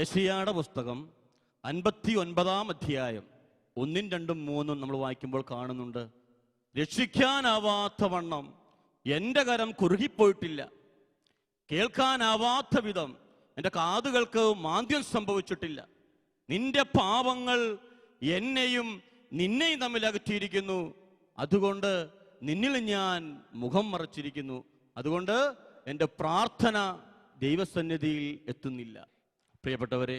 യെശയ്യായുടെ പുസ്തകം 59-ാം അധ്യായം 1, 2, 3 നമ്മൾ വായിക്കുമ്പോൾ കാണുന്നുണ്ട്, രക്ഷിക്കാനാവാത്ത വണ്ണം എൻ്റെ കരം കുറുകിപ്പോയിട്ടില്ല, കേൾക്കാനാവാത്ത വിധം എൻ്റെ കാതുകൾക്ക് മാന്ദ്യം സംഭവിച്ചിട്ടില്ല. നിന്റെ പാപങ്ങൾ എന്നെയും നിന്നെയും തമ്മിൽ അകറ്റിയിരിക്കുന്നു, അതുകൊണ്ട് നിന്നിൽ ഞാൻ മുഖം മറച്ചിരിക്കുന്നു. അതുകൊണ്ട് എൻ്റെ പ്രാർത്ഥന ദൈവസന്നിധിയിൽ എത്തുന്നില്ല. പ്രിയപ്പെട്ടവരെ,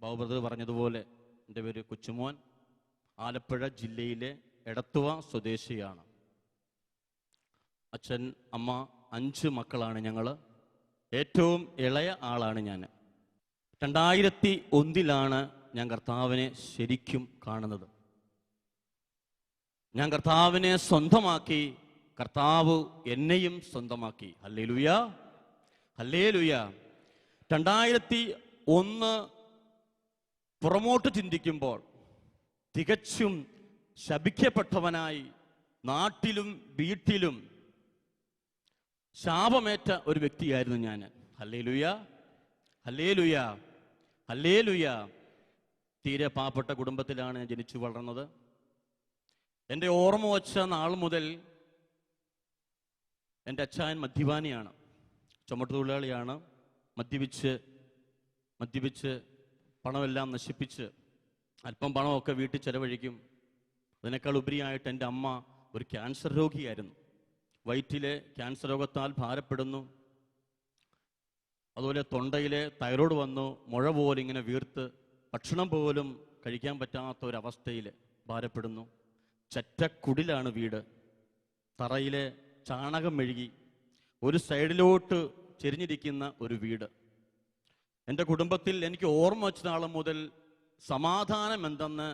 ബാബുബ്രദർ പറഞ്ഞതുപോലെ എൻ്റെ പേര് കൊച്ചുമോൻ, ആലപ്പുഴ ജില്ലയിലെ എടത്തുവ സ്വദേശിയാണ്. അച്ഛൻ, അമ്മ, 5 മക്കളാണ് ഞങ്ങൾ. ഏറ്റവും ഇളയ ആളാണ് ഞാൻ. 2001 ഞാൻ കർത്താവിനെ ശരിക്കും കാണുന്നത്. ഞാൻ കർത്താവിനെ സ്വന്തമാക്കി, കർത്താവ് എന്നെയും സ്വന്തമാക്കി. Hallelujah, hallelujah. 2001 പുറമോട്ട് ചിന്തിക്കുമ്പോൾ തികച്ചും ശപിക്കപ്പെട്ടവനായി, നാട്ടിലും വീട്ടിലും ശാപമേറ്റ ഒരു വ്യക്തിയായിരുന്നു ഞാൻ. Hallelujah, hallelujah, hallelujah. തീരെ പാവപ്പെട്ട കുടുംബത്തിലാണ് ഞാൻ ജനിച്ചു വളർന്നത്. എൻ്റെ ഓർമ്മ വച്ച നാൾ മുതൽ എൻ്റെ അച്ചായൻ മദ്യപാനിയാണ്, ചുമട്ടുതൊഴിലാളിയാണ്. മദ്യപിച്ച് പണമെല്ലാം നശിപ്പിച്ച് അല്പം പണമൊക്കെ വീട്ടിൽ ചെലവഴിക്കും. അതിനേക്കാൾ ഉപരിയായിട്ട് എൻ്റെ അമ്മ ഒരു ക്യാൻസർ രോഗിയായിരുന്നു. വയറ്റിലെ ക്യാൻസർ രോഗത്താൽ ഭാരപ്പെടുന്നു. അതുപോലെ തൊണ്ടയിലെ തൈറോയ്ഡ് വന്നു, മുഴ പോലെ ഇങ്ങനെ വീർത്ത് ഭക്ഷണം പോലും കഴിക്കാൻ പറ്റാത്ത ഒരവസ്ഥയിൽ ഭാരപ്പെടുന്നു. ചറ്റക്കുടിലാണ് വീട്. തറയിലെ ചാണകം മെഴുകി ഒരു സൈഡിലോട്ട് ചെരിഞ്ഞിരിക്കുന്ന ഒരു വീട്. എൻ്റെ കുടുംബത്തിൽ എനിക്ക് ഓർമ്മ വെച്ച നാൾ മുതൽ സമാധാനം എന്തെന്ന്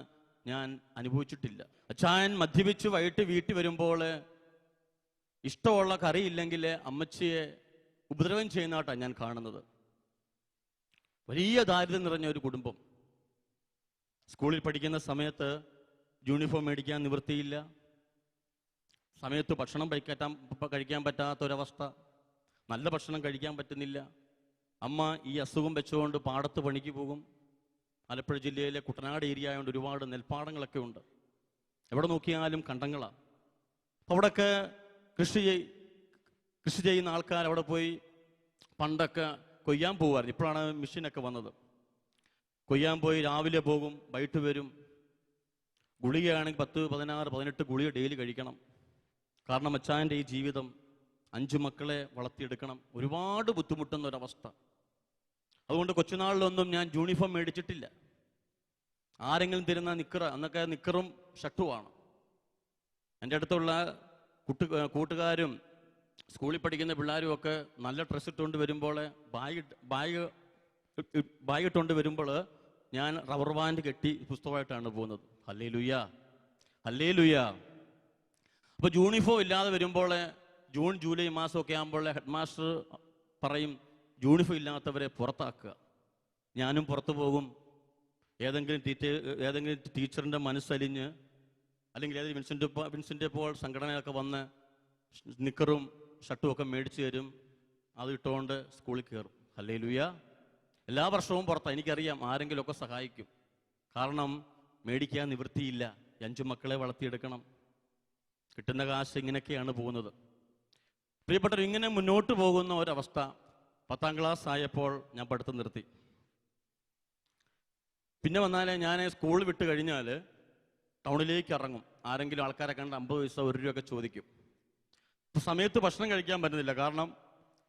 ഞാൻ അനുഭവിച്ചിട്ടില്ല. അച്ചായൻ മദ്യപിച്ച് വൈകിട്ട് വീട്ടിൽ വരുമ്പോൾ ഇഷ്ടമുള്ള കറിയില്ലെങ്കിൽ അമ്മച്ചിയെ ഉപദ്രവം ചെയ്യുന്നതായിട്ടാണ് ഞാൻ കാണുന്നത്. വലിയ ദാരിദ്ര്യം നിറഞ്ഞ ഒരു കുടുംബം. സ്കൂളിൽ പഠിക്കുന്ന സമയത്ത് യൂണിഫോം മേടിക്കാൻ നിവൃത്തിയില്ല, സമയത്ത് ഭക്ഷണം കഴിക്കാൻ പറ്റാത്തൊരവസ്ഥ, നല്ല ഭക്ഷണം കഴിക്കാൻ പറ്റുന്നില്ല. അമ്മ ഈ അസുഖം വെച്ചുകൊണ്ട് പാടത്ത് പണിക്ക് പോകും. ആലപ്പുഴ ജില്ലയിലെ കുട്ടനാട് ഏരിയ ആയതുകൊണ്ട് ഒരുപാട് നെൽപ്പാടങ്ങളൊക്കെ ഉണ്ട്. എവിടെ നോക്കിയാലും കണ്ടങ്ങളാണ്. അവിടെയൊക്കെ കൃഷി ചെയ്യുന്ന ആൾക്കാർ അവിടെ പോയി പണ്ടൊക്കെ കൊയ്യാൻ പോകുമായിരുന്നു. ഇപ്പോഴാണ് മെഷീനൊക്കെ വന്നത്. കൊയ്യാൻ പോയി രാവിലെ പോകും, വൈകിട്ട് വരും. ഗുളികയാണെങ്കിൽ 10, 16, 18 ഗുളിക ഡെയിലി കഴിക്കണം. കാരണം അച്ചായൻ്റെ ഈ ജീവിതം, 5 മക്കളെ വളർത്തിയെടുക്കണം, ഒരുപാട് ബുദ്ധിമുട്ടുന്ന ഒരവസ്ഥ. അതുകൊണ്ട് കൊച്ചുനാളിലൊന്നും ഞാൻ യൂണിഫോം മേടിച്ചിട്ടില്ല. ആരെങ്കിലും തരുന്ന അന്നൊക്കെ നിക്കറും ഷർട്ടുമാണ്. എൻ്റെ അടുത്തുള്ള കൂട്ടുകാരും സ്കൂളിൽ പഠിക്കുന്ന പിള്ളേരും ഒക്കെ നല്ല ഡ്രസ്സ് ഇട്ടുകൊണ്ട് വരുമ്പോൾ, ബാഗ് ഇട്ടുകൊണ്ട് വരുമ്പോൾ ഞാൻ റബ്ബർ ബാൻഡ് കെട്ടി പുസ്തകമായിട്ടാണ് പോകുന്നത്. Hallelujah, hallelujah. അപ്പോൾ യൂണിഫോം ഇല്ലാതെ വരുമ്പോൾ ജൂൺ ജൂലൈ മാസമൊക്കെ ആകുമ്പോൾ ഹെഡ് മാസ്റ്റർ പറയും, യൂണിഫോം ഇല്ലാത്തവരെ പുറത്താക്കുക. ഞാനും പുറത്തു പോകും. ഏതെങ്കിലും ടീച്ചറിൻ്റെ മനസ്സലിഞ്ഞ് അല്ലെങ്കിൽ ഏതെങ്കിലും വിൻസെൻ്റ് പോൾ സംഘടനയൊക്കെ വന്ന് നിക്കറും ഷർട്ടും ഒക്കെ മേടിച്ചു തരും. അത് ഇട്ടുകൊണ്ട് സ്കൂളിൽ കയറും. ഹല്ലേലൂയ. എല്ലാ വർഷവും പുറത്താണ്. എനിക്കറിയാം ആരെങ്കിലുമൊക്കെ സഹായിക്കും. കാരണം മേടിക്കാൻ നിവൃത്തിയില്ല. 5 മക്കളെ വളർത്തിയെടുക്കണം. കിട്ടുന്ന കാശ് ഇങ്ങനെയൊക്കെയാണ് പോകുന്നത്. പ്രിയപ്പെട്ടവർ, ഇങ്ങനെ മുന്നോട്ട് പോകുന്ന ഒരവസ്ഥ. 10ാം ക്ലാസ് ആയപ്പോൾ ഞാൻ പഠിത്തം നിർത്തി. പിന്നെ വന്നാൽ ഞാൻ സ്കൂൾ വിട്ട് കഴിഞ്ഞാൽ ടൗണിലേക്ക് ഇറങ്ങും. ആരെങ്കിലും ആൾക്കാരെ കണ്ട് 50 പൈസ 1 രൂപയൊക്കെ ചോദിക്കും. ഇപ്പം സമയത്ത് ഭക്ഷണം കഴിക്കാൻ പറ്റുന്നില്ല. കാരണം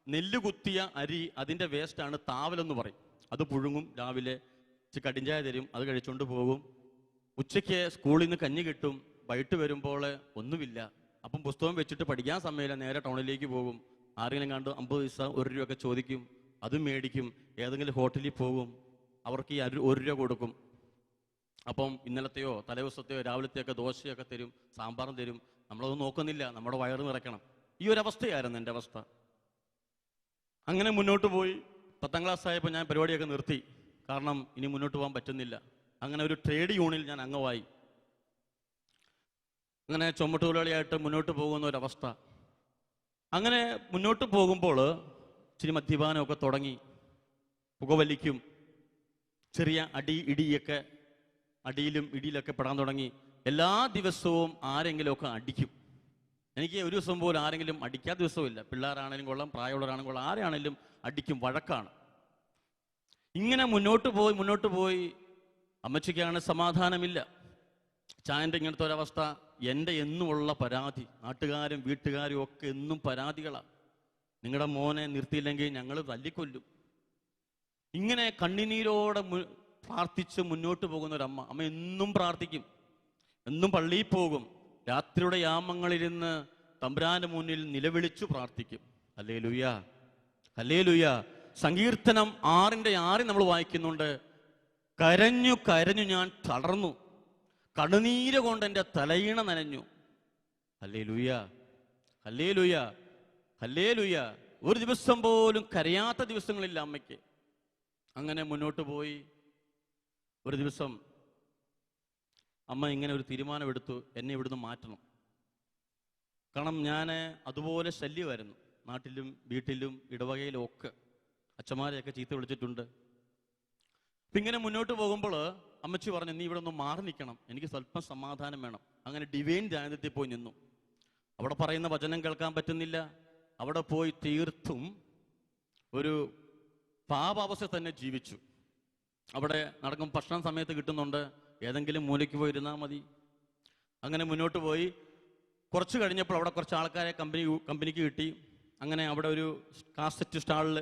നെല്ല് കുത്തിയ അരി, അതിൻ്റെ വേസ്റ്റാണ് താവലെന്ന് പറയും. അത് പുഴുങ്ങും. രാവിലെ കടിഞ്ചായ തരും, അത് കഴിച്ചുകൊണ്ട് പോകും. ഉച്ചയ്ക്ക് സ്കൂളിൽ നിന്ന് കഞ്ഞി കിട്ടും. വൈകിട്ട് വരുമ്പോൾ ഒന്നുമില്ല. അപ്പം പുസ്തകം വെച്ചിട്ട് പഠിക്കാൻ സമയമില്ല. നേരെ ടൗണിലേക്ക് പോകും. ആരെങ്കിലും കണ്ട് 50 പൈസ 1 രൂപയൊക്കെ ചോദിക്കും, അതും മേടിക്കും. ഏതെങ്കിലും ഹോട്ടലിൽ പോകും, അവർക്ക് ഈ 1 രൂപ കൊടുക്കും. അപ്പം ഇന്നലത്തെയോ തലേദിവസത്തെയോ രാവിലത്തെയൊക്കെ ദോശയൊക്കെ തരും, സാമ്പാറും തരും. നമ്മളതൊന്നും നോക്കുന്നില്ല, നമ്മുടെ വയറ് നിറയ്ക്കണം. ഈ ഒരവസ്ഥയായിരുന്നു എൻ്റെ അവസ്ഥ. അങ്ങനെ മുന്നോട്ട് പോയി. 10ാം ക്ലാസ് ആയപ്പോൾ ഞാൻ പരിപാടിയൊക്കെ നിർത്തി. കാരണം ഇനി മുന്നോട്ട് പോകാൻ പറ്റുന്നില്ല. അങ്ങനെ ഒരു ട്രേഡ് യൂണിയനിൽ ഞാൻ അംഗമായി. അങ്ങനെ ചുമട്ടുതൊഴിലാളിയായിട്ട് മുന്നോട്ട് പോകുന്ന ഒരവസ്ഥ. അങ്ങനെ മുന്നോട്ട് പോകുമ്പോൾ ഇച്ചിരി മദ്യപാനമൊക്കെ തുടങ്ങി. പുകവലിക്കും, ചെറിയ അടിയിലും ഇടിയിലൊക്കെ പെടാൻ തുടങ്ങി. എല്ലാ ദിവസവും ആരെങ്കിലുമൊക്കെ അടിക്കും. എനിക്ക് ഒരു ദിവസം പോലും ആരെങ്കിലും അടിക്കാത്ത ദിവസമില്ല. പിള്ളേരാണെങ്കിലും കൊള്ളാം, പ്രായമുള്ളവരാണെങ്കിലും കൊള്ളാം, ആരെയാണെങ്കിലും അടിക്കും, വഴക്കാണ്. ഇങ്ങനെ മുന്നോട്ട് പോയി അമ്മച്ചിക്കാണ് സമാധാനമില്ല. ചായൻ്റെ ഇങ്ങനത്തെ ഒരവസ്ഥ. എൻ്റെ എന്നുമുള്ള പരാതി, നാട്ടുകാരും വീട്ടുകാരും ഒക്കെ എന്നും പരാതികളാണ്. നിങ്ങളുടെ മോനെ നിർത്തിയില്ലെങ്കിൽ ഞങ്ങൾ തല്ലിക്കൊല്ലും. ഇങ്ങനെ കണ്ണുനീരോടെ പ്രാർത്ഥിച്ച് മുന്നോട്ട് പോകുന്ന ഒരമ്മ. അമ്മ എന്നും പ്രാർത്ഥിക്കും, എന്നും പള്ളിയിൽ പോകും, രാത്രിയുടെ യാമങ്ങളിലിരുന്ന് തമ്പുരാന്റെ മുന്നിൽ നിലവിളിച്ചു പ്രാർത്ഥിക്കും. Hallelujah, hallelujah. സങ്കീർത്തനം 6:6 നമ്മൾ വായിക്കുന്നുണ്ട്, കരഞ്ഞു കരഞ്ഞു ഞാൻ തളർന്നു, കണ്ണുനീര് കൊണ്ട് എൻ്റെ തലയിണ നനഞ്ഞു. Hallelujah, hallelujah, hallelujah. ഒരു ദിവസം പോലും കരയാത്ത ദിവസങ്ങളില്ല അമ്മയ്ക്ക്. അങ്ങനെ മുന്നോട്ട് പോയി. ഒരു ദിവസം അമ്മ ഇങ്ങനെ ഒരു തീരുമാനമെടുത്തു, എന്നെ ഇവിടുന്ന് മാറ്റണം. കാരണം ഞാൻ അതുപോലെ ശല്യമായിരുന്നു, നാട്ടിലും വീട്ടിലും ഇടവകയിലും ഒക്കെ. അച്ഛന്മാരെയൊക്കെ ചീത്ത വിളിച്ചിട്ടുണ്ട്. അപ്പം ഇങ്ങനെ മുന്നോട്ട് പോകുമ്പോൾ അമ്മച്ചി പറഞ്ഞു, നീ ഇവിടെ ഒന്ന് മാറി നിൽക്കണം, എനിക്ക് സ്വല്പം സമാധാനം വേണം. അങ്ങനെ ഡിവൈൻ ധ്യാനത്തിൽ പോയി നിന്നു. അവിടെ പറയുന്ന വചനം കേൾക്കാൻ പറ്റുന്നില്ല. അവിടെ പോയി തീർത്തും ഒരു പാപാവസ്ഥ തന്നെ ജീവിച്ചു. അവിടെ നടക്കും, ഭക്ഷണം സമയത്ത് കിട്ടുന്നുണ്ട്, ഏതെങ്കിലും മൂലയ്ക്ക് പോയി ഇരുന്നാൽ മതി. അങ്ങനെ മുന്നോട്ട് പോയി. കുറച്ച് കഴിഞ്ഞപ്പോൾ അവിടെ കുറച്ച് ആൾക്കാരെ കമ്പനിക്ക് കിട്ടി. അങ്ങനെ അവിടെ ഒരു കാസറ്റ് സ്റ്റാളിൽ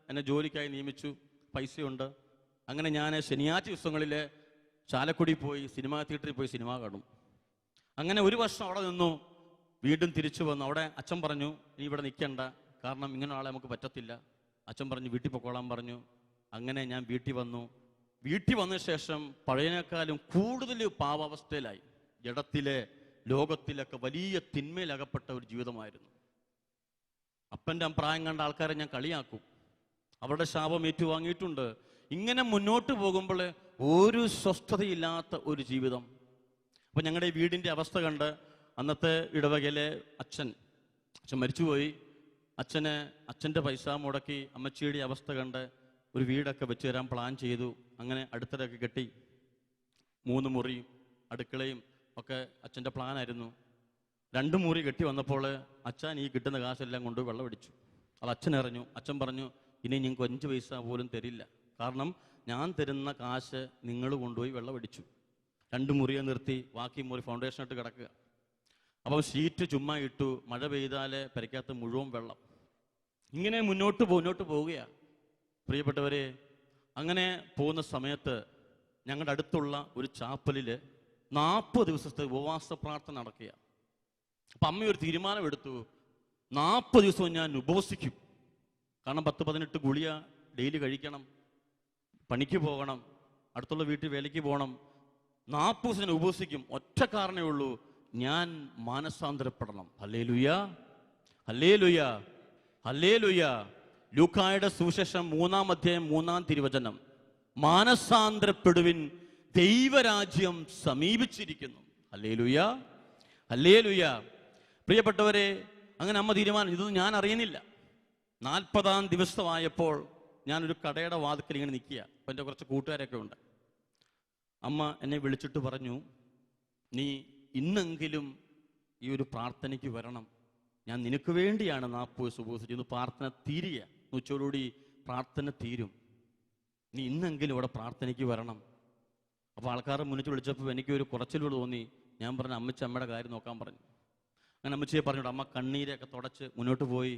എന്നെ ജോലിക്കായി നിയമിച്ചു, പൈസയുണ്ട്. അങ്ങനെ ഞാൻ ശനിയാഴ്ച ദിവസങ്ങളിൽ ചാലക്കുടി പോയി സിനിമാ തിയേറ്ററിൽ പോയി സിനിമ കാണും. അങ്ങനെ ഒരു വർഷം അവിടെ നിന്നു. വീണ്ടും തിരിച്ചു വന്നു. അവിടെ അച്ഛൻ പറഞ്ഞു, നീ ഇവിടെ നിൽക്കണ്ട, കാരണം ഇങ്ങനെ ആളെ നമുക്ക് പറ്റത്തില്ല. അച്ഛൻ പറഞ്ഞു വീട്ടിൽ പൊക്കോളാൻ പറഞ്ഞു. അങ്ങനെ ഞാൻ വീട്ടിൽ വന്നു. വീട്ടിൽ വന്ന ശേഷം പഴയതിനേക്കാളും കൂടുതൽ പാവാവസ്ഥയിലായി. ജഡത്തിലെ ലോകത്തിലൊക്കെ വലിയ തിന്മയിലകപ്പെട്ട ഒരു ജീവിതമായിരുന്നു. അപ്പൻ്റെ പ്രായം കണ്ട ആൾക്കാരെ ഞാൻ കളിയാക്കും, അവരുടെ ശാപം ഏറ്റുവാങ്ങിയിട്ടുണ്ട്. ഇങ്ങനെ മുന്നോട്ട് പോകുമ്പോൾ ഒരു സ്വസ്ഥതയില്ലാത്ത ഒരു ജീവിതം. അപ്പം ഞങ്ങളുടെ വീടിൻ്റെ അവസ്ഥ കണ്ട് അന്നത്തെ ഇടവകയിലെ അച്ഛൻ മരിച്ചുപോയി. അച്ഛൻ്റെ പൈസ മുടക്കി അമ്മച്ചിയുടെ അവസ്ഥ കണ്ട് ഒരു വീടൊക്കെ വെച്ച് തരാൻ പ്ലാൻ ചെയ്തു. അങ്ങനെ അടുത്തതൊക്കെ കെട്ടി 3 മുറിയും അടുക്കളയും ഒക്കെ അച്ഛൻ്റെ പ്ലാനായിരുന്നു. 2 മുറി കെട്ടി വന്നപ്പോൾ അച്ഛൻ ഈ കിട്ടുന്ന കാശെല്ലാം കൊണ്ട് വെള്ളമടിച്ചു. അത് അച്ഛൻ അറിഞ്ഞു. അച്ഛൻ പറഞ്ഞു, ഇനി ഞങ്ങൾക്ക് 5 പൈസ പോലും തരില്ല, കാരണം ഞാൻ തരുന്ന കാശ് നിങ്ങൾ കൊണ്ടുപോയി വെള്ളമടിച്ചു. 2 മുറിയെ നിർത്തി, ബാക്കി മുറി ഫൗണ്ടേഷനായിട്ട് കിടക്കുക. അപ്പം ഷീറ്റ് ചുമ്മാ ഇട്ടു, മഴ പെയ്താൽ പെരയ്ക്കകത്ത് മുഴുവൻ വെള്ളം. ഇങ്ങനെ മുന്നോട്ട് പോവുകയാണ് പ്രിയപ്പെട്ടവരെ. അങ്ങനെ പോകുന്ന സമയത്ത് ഞങ്ങളുടെ അടുത്തുള്ള ഒരു ചാപ്പലിൽ 40 ദിവസത്തെ ഉപവാസ പ്രാർത്ഥന നടക്കുക. അപ്പം അമ്മ ഒരു തീരുമാനമെടുത്തു, 40 ദിവസവും ഞാൻ ഉപവസിക്കും. കാരണം 10-18 ഗുളിക ഡെയിലി കഴിക്കണം, പണിക്ക് പോകണം, അടുത്തുള്ള വീട്ടിൽ വേലയ്ക്ക് പോകണം. 40 ദിവസം ഞാൻ ഉപവസിക്കും. ഒറ്റ കാരണമേ ഉള്ളൂ, ഞാൻ മാനസാന്തരപ്പെടണം. Hallelujah, hallelujah, hallelujah. ലൂക്കായുടെ സുവിശേഷം 3-ാം അധ്യായം 3-ാം തിരുവചനം, മാനസാന്തരപ്പെടുവിൻ, ദൈവരാജ്യം സമീപിച്ചിരിക്കുന്നു. Hallelujah, hallelujah. പ്രിയപ്പെട്ടവരെ, അങ്ങനെ അമ്മ തീരുമാനം. ഇതൊന്നും ഞാൻ അറിയുന്നില്ല. 40-ാം ദിവസമായപ്പോൾ ഞാനൊരു കടയുടെ വാതിക്കൽ ഇങ്ങനെ നിൽക്കുക. അപ്പം എൻ്റെ കുറച്ച് കൂട്ടുകാരൊക്കെ ഉണ്ട്. അമ്മ എന്നെ വിളിച്ചിട്ട് പറഞ്ഞു, നീ ഇന്നെങ്കിലും ഈ ഒരു പ്രാർത്ഥനയ്ക്ക് വരണം, ഞാൻ നിനക്ക് വേണ്ടിയാണ് 40 ദിവസം ഉപവസിച്ചു. പ്രാർത്ഥന തീരുക, ഉച്ചയോടുകൂടി പ്രാർത്ഥന തീരും, നീ ഇന്നെങ്കിലും ഇവിടെ പ്രാർത്ഥനയ്ക്ക് വരണം. അപ്പോൾ ആൾക്കാരെ മുന്നിട്ട് വിളിച്ചപ്പോൾ എനിക്കൊരു കുറച്ചിലൂടെ തോന്നി. ഞാൻ പറഞ്ഞു, അമ്മച്ചി അമ്മയുടെ കാര്യം നോക്കാൻ പറഞ്ഞു. അങ്ങനെ അമ്മച്ചിയെ പറഞ്ഞിട്ട് അമ്മ കണ്ണീരൊക്കെ തുടച്ച് മുന്നോട്ട് പോയി.